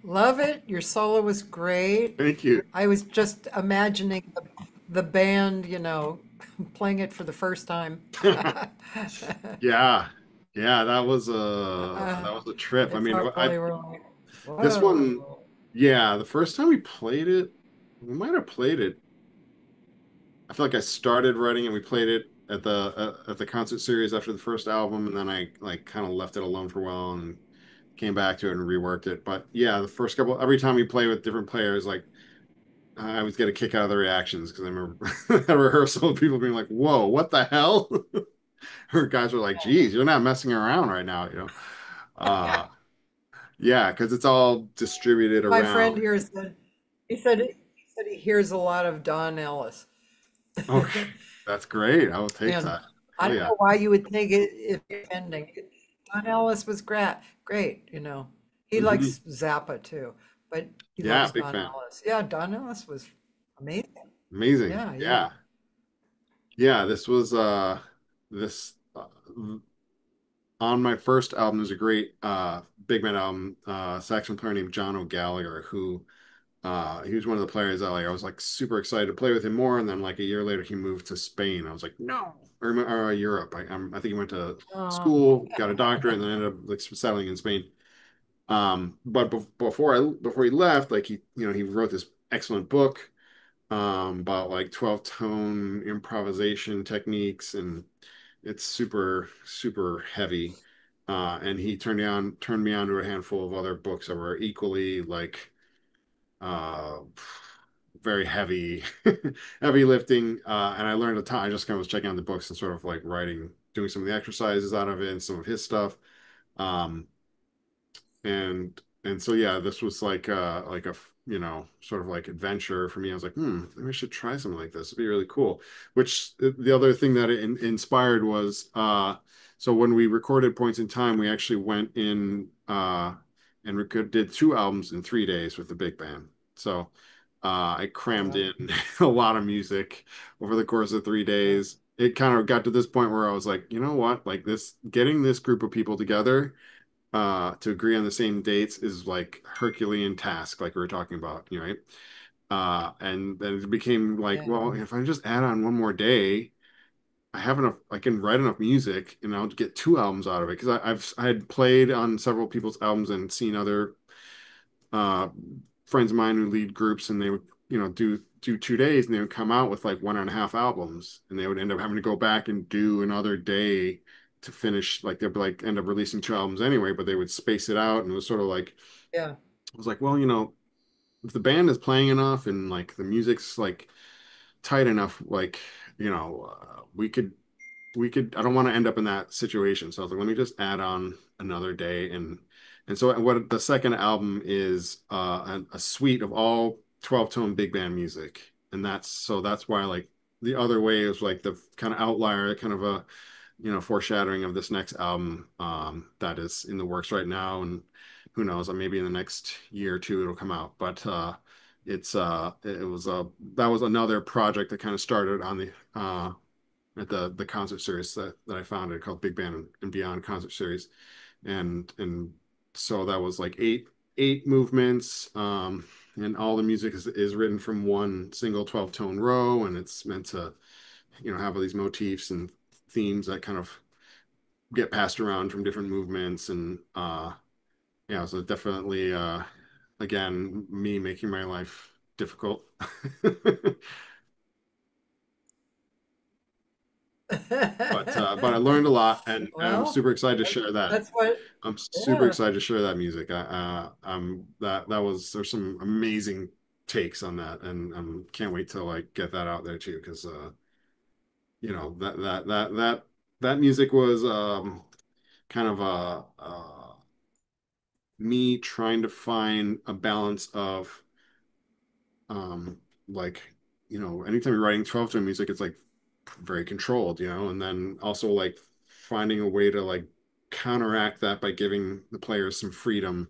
Love it. Your solo was great. Thank you. I was just imagining the band, playing it for the first time. Yeah. Yeah, that was a trip. I They mean, probably were like, this one, whoa. yeah, the first time we played it, we might have played it. I feel like I started writing and we played it at the concert series after the first album, and then I like kind of left it alone for a while and came back to it and reworked it. But yeah, the first couple, every time we play with different players, like I always get a kick out of the reactions because I remember at rehearsal people being like, "Whoa, what the hell?" Her guys were like, "Geez, you're not messing around right now, you know." Yeah, because it's all distributed My friend around. here said he hears a lot of Don Ellis. Okay, that's great. I will take And that. I Oh don't yeah. know why you would think it if ending. Don Ellis was great. He Mhm. likes Zappa too, but he Yeah, loves big Don fan. Ellis. Yeah, Don Ellis was amazing. Amazing. Yeah, yeah. Yeah. Yeah, this was this on my first album. There's a great big band album, saxophone player named John O'Gallagher, who he was one of the players that like I was like super excited to play with him more, and then like a year later he moved to Spain. I was like, no, or Europe. I think he went to Uh, school, got a doctorate, and then ended up like settling in Spain. But before he left, like he wrote this excellent book about like 12 tone improvisation techniques, and it's super super heavy. And he turned me on to a handful of other books that were equally like uh very heavy heavy lifting, and I learned a ton. I just kind of was checking out the books and sort of like writing, doing some of the exercises out of it and some of his stuff. um and so yeah, this was like a sort of like adventure for me. I was like, maybe I should try something like this. It'd be really cool. Which the other thing that it inspired was so when we recorded Points in Time, we actually went in and did 2 albums in 3 days with the big band. So I crammed wow. in a lot of music over the course of 3 days. It kind of got to this point where I was like, you know what, like getting this group of people together to agree on the same dates is like Herculean task, like we were talking about, right? And then it became like, Yeah. well, if I just add on one more day, I have enough, I can write enough music and I'll get 2 albums out of it. Because I had played on several people's albums and seen other uh, friends of mine who lead groups, and they would, do 2 days, and they would come out with like 1.5 albums, and they would end up having to go back and do another day to finish. Like they'd like end up releasing 2 albums anyway, but they would space it out, and it was sort of like Yeah. I was like, well, if the band is playing enough and like the music's like tight enough, like we could I don't want to end up in that situation. So I was like, let me just add on another day. And so what the second album is a suite of all 12 tone big band music. And that's why like the other way is like the kind of outlier, kind of a foreshadowing of this next album that is in the works right now. And who knows, maybe in the next year or two it'll come out. But it was that was another project that kind of started on the at the concert series that I founded called Big Band and Beyond Concert Series, and so that was like eight movements, and all the music is written from one single 12-tone row, and it's meant to have all these motifs and themes that kind of get passed around from different movements, and yeah, so definitely again, me making my life difficult. But I learned a lot, and I'm Well, super excited to share that. that's what, I'm super yeah. excited to share that music. There's some amazing takes on that, and can't wait to like get that out there too, because that music was kind of me trying to find a balance of like anytime you're writing 12-tone music, it's like very controlled, and then also like finding a way to like counteract that by giving the players some freedom,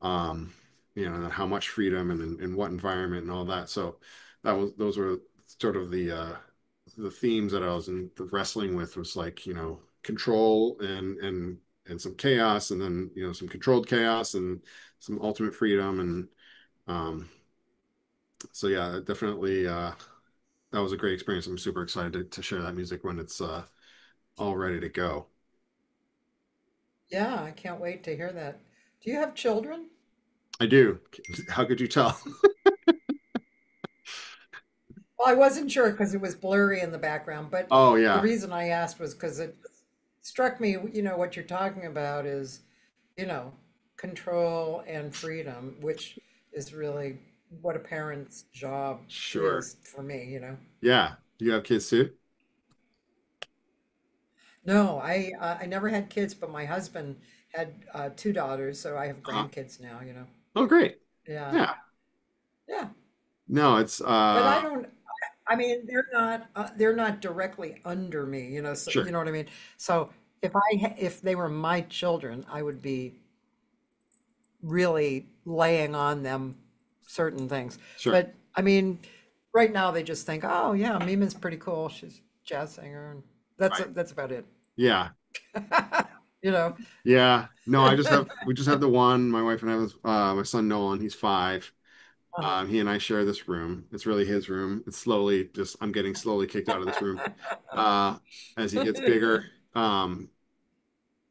um and how much freedom and in what environment and all that. So those were sort of the themes that I was wrestling with, was like control and some chaos, and then some controlled chaos and some ultimate freedom. And um so yeah, definitely that was a great experience. I'm super excited to share that music when it's all ready to go. Yeah, I can't wait to hear that. Do you have children? I do. How could you tell? Well, I wasn't sure because it was blurry in the background, but Oh the yeah, reason I asked was because it struck me, what you're talking about is, you know, control and freedom, which is really what a parent's job sure. is for me. Yeah. You have kids too? No, I never had kids, but my husband had two daughters, so I have Uh, grandkids now. oh great. Yeah. Yeah. Yeah. No, it's But I don't, I mean, they're not directly under me, so you sure. know what I mean? So if they were my children, I would be really laying on them certain things. Sure. But I mean, right now they just think, oh yeah, Mima's pretty cool. She's a jazz singer, and that's Right. that's about it. Yeah. You know. Yeah. No, we just have the one. My wife and I have my son Nolan, he's 5. He and I share this room. It's really his room. It's I'm getting slowly kicked out of this room uh as he gets bigger.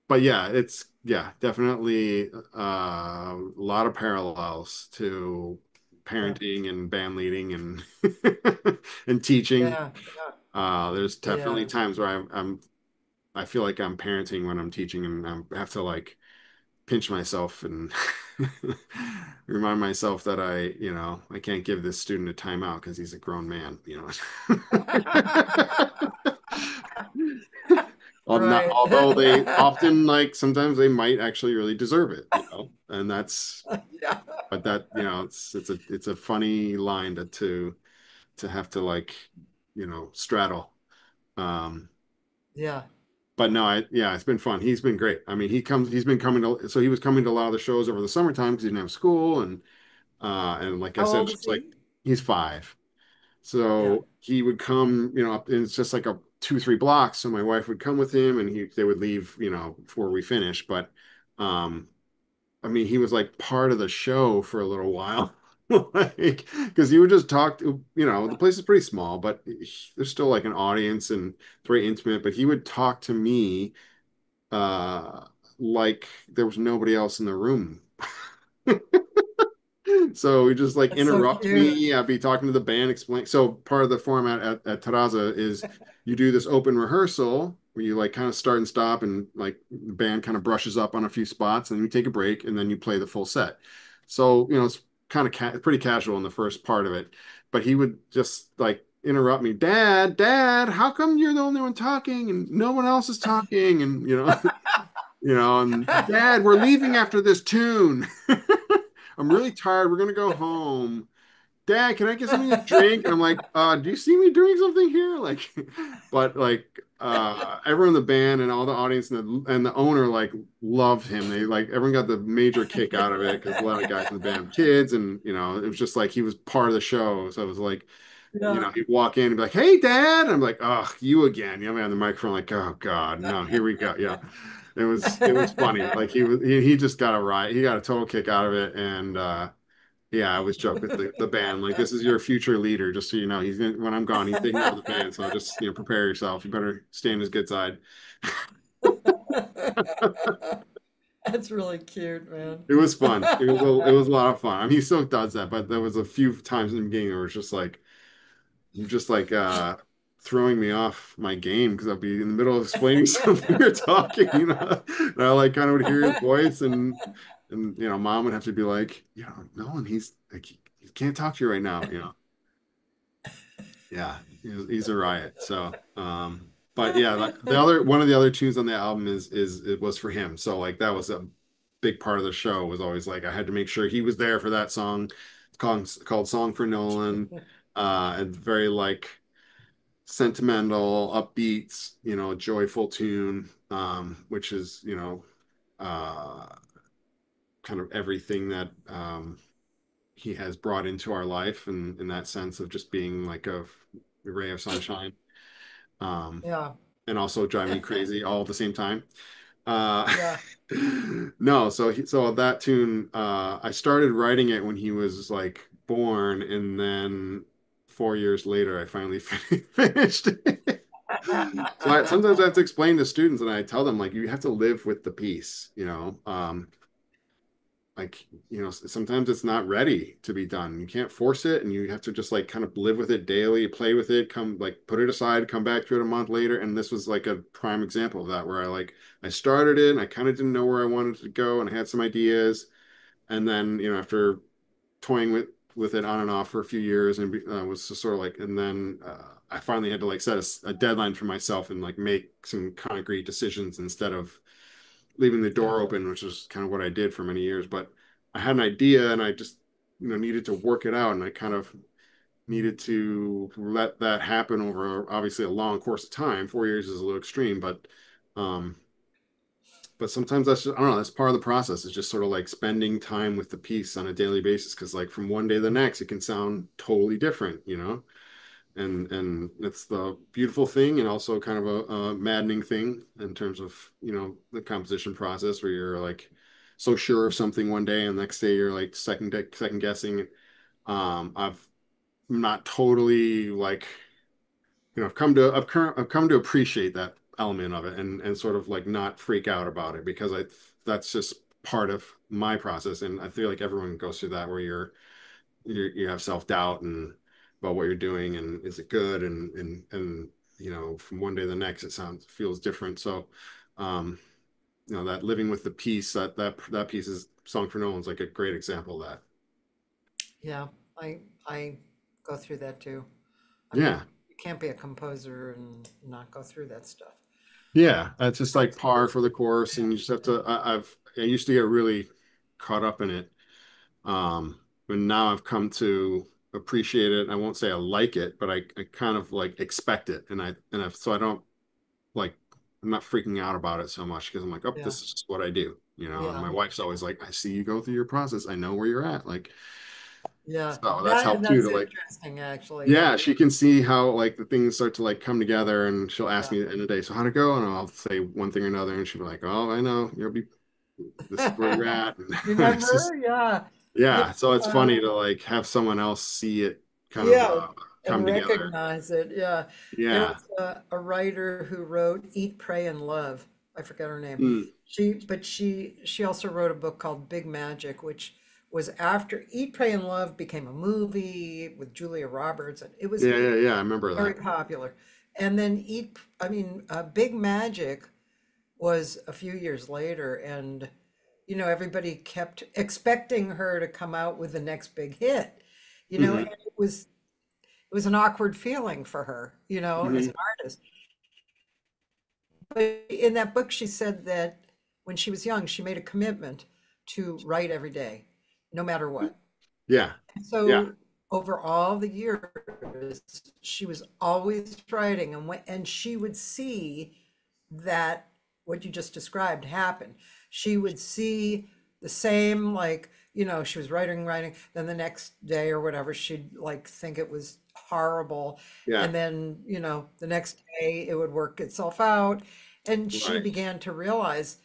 But yeah, definitely a lot of parallels to Yeah, parenting and band leading and and teaching. yeah, There's definitely yeah, times where I feel like I'm parenting when I'm teaching, and I have to like pinch myself and remind myself that I can't give this student a timeout because he's a grown man. yeah. Not, Right. although they often like sometimes they might actually really deserve it. And that's Yeah, but that it's a funny line to have to like straddle. Um, yeah. but no, yeah, it's been fun. He's been great. I mean, he's been coming to, so he was coming to a lot of the shows over the summertime because he didn't have school, and like I How said, old it's is just like he? he's 5. Yeah. So he would come, up, and it's just like a 2, 3 blocks. So my wife would come with him, and they would leave, before we finish. But um, I mean, he was like part of the show for a little while. Like, because he would just talk to, the place is pretty small, but there's still like an audience, and it's very intimate. But he would talk to me uh like there was nobody else in the room. So he just like That's so interrupt cute. me. I'd be talking to the band, explain. So part of the format at Taraza is you do this open rehearsal where you like kind of start and stop, and like the band kind of brushes up on a few spots, and then you take a break, and then you play the full set. So, it's kind of pretty casual in the first part of it. But he would just like interrupt me, Dad, how come you're the only one talking and no one else is talking? And and Dad, we're leaving after this tune. I'm really tired. We're gonna go home. Dad, can I get something to drink? And I'm like, do you see me doing something here? Like, but like, everyone in the band and all the audience and the owner like loved him. They like everyone got the major kick out of it because a lot of guys in the band have kids, and it was just like he was part of the show. So it was like, Yeah. he'd walk in and be like, "Hey, Dad," and I'm like, "Oh, you again?" You know, on the microphone, like, "Oh God, no, here we go." Yeah, it was funny. Like he just got a riot. He got a total kick out of it, and yeah, I always joke with the band, like, this is your future leader, just so you know. When I'm gone, he's taking over the band. So just, prepare yourself. You better stay on his good side. That's really cute, man. It was fun. It was a lot of fun. I mean, he still does that, but there was a few times in the beginning where it was just like throwing me off my game because I'd be in the middle of explaining something or talking, and I like kind of would hear his voice and mom would have to be like, Nolan, he's like he can't talk to you right now. Yeah, he's a riot. So, but yeah, like, the other one of the other tunes on the album is it was for him. So like that was a big part of the show. Was always like I had to make sure he was there for that song. It's called "Song for Nolan." And very like sentimental, upbeat, joyful tune, which is uh, kind of everything that he has brought into our life, and in that sense of just being like a ray of sunshine, um, Yeah. and also driving me crazy all at the same time. Uh, Yeah. no, so that tune, I started writing it when he was like born, and then 4 years later, I finally finished it. So sometimes I have to explain to students, and I tell them like you have to live with the piece, like sometimes it's not ready to be done. You can't force it, and you have to just like kind of live with it daily, play with it, come like put it aside, come back to it a month later. And this was like a prime example of that, where I started it and I kind of didn't know where I wanted to go, and I had some ideas, and then after toying with it on and off for a few years, and was just sort of like, and then I finally had to like set a deadline for myself and like make some concrete decisions instead of leaving the door open, which is kind of what I did for many years. But I had an idea, and I just needed to work it out, and I kind of needed to let that happen over obviously a long course of time. 4 years is a little extreme, um, but sometimes that's just, I don't know, that's part of the process. It's just sort of like spending time with the piece on a daily basis, because like from one day to the next, it can sound totally different. And it's the beautiful thing, and also kind of a maddening thing in terms of the composition process, where you're like so sure of something one day, and the next day you're like second guessing. I've not totally like I've come to appreciate that element of it, and sort of like not freak out about it, because that's just part of my process, and I feel like everyone goes through that, where you have self-doubt and about what you're doing, and is it good, and from one day to the next it feels different. So um that living with the piece, that piece is Song for Nolan's like a great example of that. Yeah. I go through that too. I mean, Yeah, you can't be a composer and not go through that stuff. yeah, that's just like par for the course, and you just have to. I used to get really caught up in it, but now I've come to appreciate it. I won't say I like it, but I kind of like expect it, so I don't like, I'm not freaking out about it so much, because I'm like, oh, Yeah. this is just what I do. And Yeah. my wife's always like, I see you go through your process. I know where you're at. Like, Yeah. so that's helped too, That's to like, interesting, actually. Yeah. yeah, she can see how like the things start to like come together, and she'll ask Yeah. me at the end of the day, so how'd it go? And I'll say one thing or another, and she'll be like, oh, I know, this is where you're at. And it's just, Remember? Yeah. You yeah. So it's know, funny to like have someone else see it kind of yeah, and come together. recognize it. Yeah. There Yeah. was a writer who wrote Eat, Pray, and Love. I forget her name. Mm. She also wrote a book called Big Magic, which was after Eat, Pray, and Love became a movie with Julia Roberts, and it was Yeah, yeah, yeah. I remember very that. popular. And then Big Magic was a few years later, and everybody kept expecting her to come out with the next big hit, and Hmm. it was an awkward feeling for her, as Hmm. an artist. But in that book, she said that when she was young, she made a commitment to write every day, no matter what. Yeah. Yeah. So over all the years, she was always writing, and she would see that what you just described happen. She would see the same, like, she was writing, then the next day or whatever, she'd like think it was horrible. Yeah. And then, the next day it would work itself out. And she Right. began to realize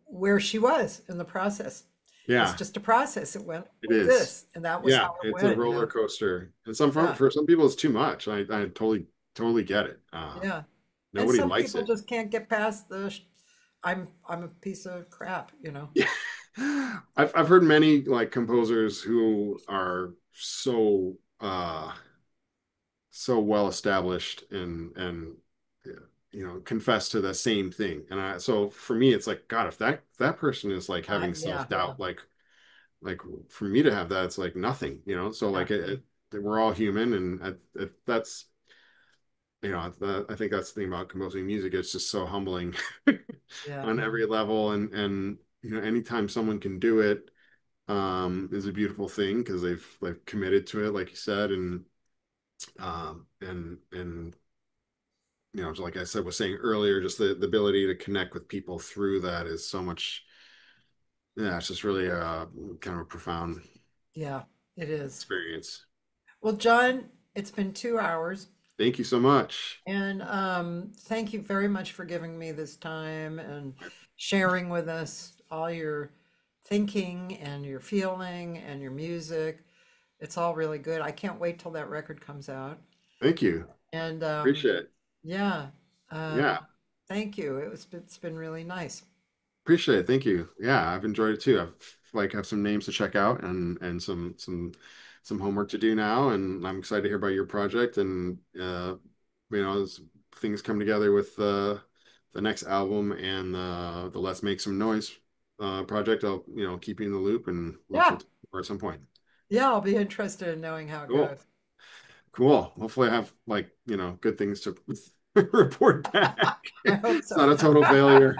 where she was in the process. Yeah. It's just a process. It went It like is. this, and that was Yeah, how it it's went. a roller coaster, and Yeah. for some people it's too much. I totally get it. Yeah. And Nobody some likes people it. just can't get past I'm a piece of crap, Yeah. I've heard many like composers who are so well established and confess to the same thing. And so for me it's like, God, if that person is like having Yeah. self-doubt, like for me to have that, it's like nothing, so like we're all human, and that's I think that's the thing about composing music. It's just so humbling Yeah. on every level, and anytime someone can do it is a beautiful thing, because they've committed to it, like you said, and like I said, was saying earlier, just the ability to connect with people through that is so much. Yeah, it's just really kind of a profound Yeah, it is. experience. Well, John, it's been 2 hours. Thank you so much. And thank you very much for giving me this time and sharing with us all your thinking and your feeling and your music. It's all really good. I can't wait till that record comes out. Thank you. And Appreciate it. yeah, Yeah. thank you. It's been really nice. Appreciate it. Thank you. Yeah, I've enjoyed it too. Have some names to check out, and some homework to do now, and I'm excited to hear about your project, and as things come together with the next album and the Let's Make Some Noise project, I'll keep you in the loop, and look Yeah. for at some point. Yeah, I'll be interested in knowing how it Cool. goes. Cool. Hopefully I have good things to report back. I hope It's so. not a total failure.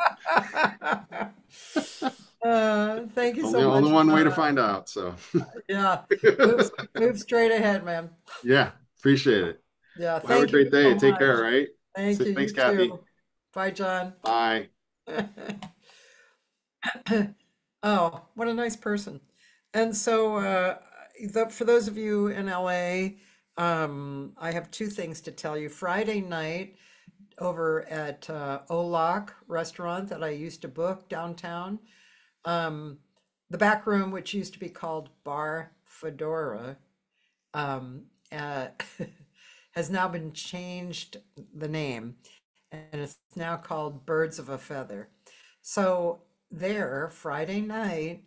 Thank you so much. Only one way to find out. So yeah, move straight ahead, man. Yeah, appreciate it. Yeah, Well, have a thank you great day. so Take care, much. right? Thank you. Thanks, You Cathy. too. Bye, John. Bye. Oh, what a nice person. And so, for those of you in LA, I have two things to tell you. Friday night over at Olak restaurant that I used to book downtown, the back room, which used to be called Bar Fedora, has now been changed the name, and it's now called Birds of a Feather. So there, Friday night,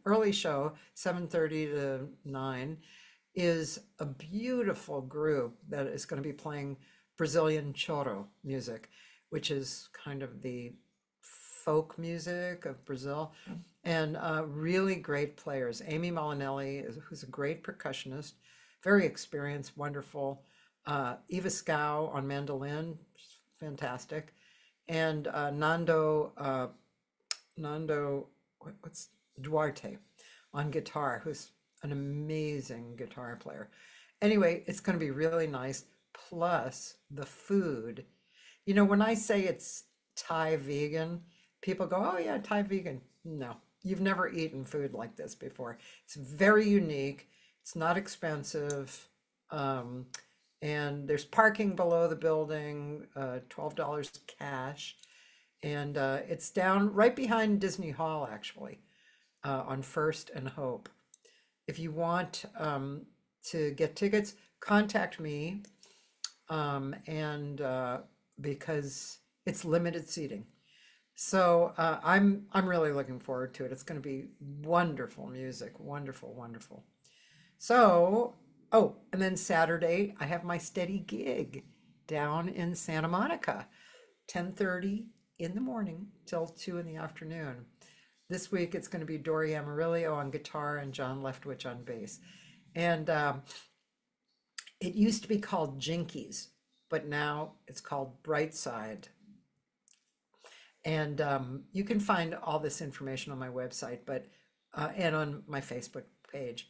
early show, 7:30 to 9, is a beautiful group that is going to be playing Brazilian choro music, which is kind of the folk music of Brazil, and really great players. Amy Molinelli, who's a great percussionist, very experienced, wonderful. Eva Scow on mandolin, fantastic, and Nando what's Duarte on guitar, who's an amazing guitar player. Anyway, it's going to be really nice. Plus the food. When I say it's Thai vegan, people go, "Oh yeah, Thai vegan." No, you've never eaten food like this before. It's very unique. It's not expensive. And there's parking below the building, $12 cash. And it's down right behind Disney Hall, actually, on First and Hope. If you want to get tickets, contact me, and because it's limited seating. So I'm really looking forward to it. It's going to be wonderful music, wonderful, wonderful. So, and then Saturday I have my steady gig down in Santa Monica, 10:30 in the morning till 2 in the afternoon. This week it's going to be Dori Amarillo on guitar and John Leftwich on bass. And it used to be called Jinkies, but now it's called Brightside. And you can find all this information on my website, and on my Facebook page.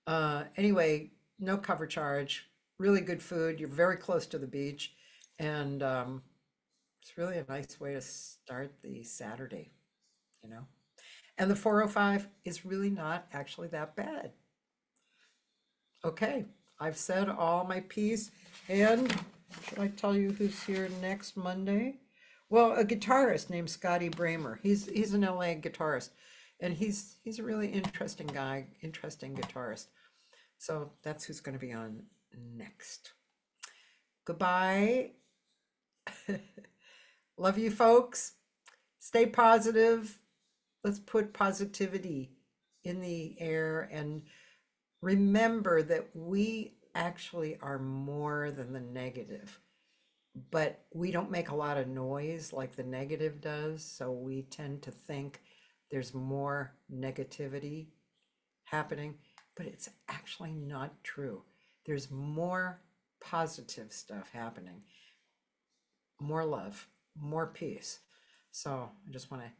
Anyway, no cover charge, really good food. You're very close to the beach, and it's really a nice way to start the Saturday, you know. And the 405 is really not actually that bad. Okay, I've said all my piece, and should I tell you who's here next Monday? Well, a guitarist named Scotty Bramer. He's an LA guitarist, and he's a really interesting guy, interesting guitarist. So that's who's going to be on next. Goodbye. Love you, folks. Stay positive. Let's put positivity in the air and remember that we actually are more than the negative, but we don't make a lot of noise like the negative does. So we tend to think there's more negativity happening, but it's actually not true. There's more positive stuff happening, more love, more peace. So I just want to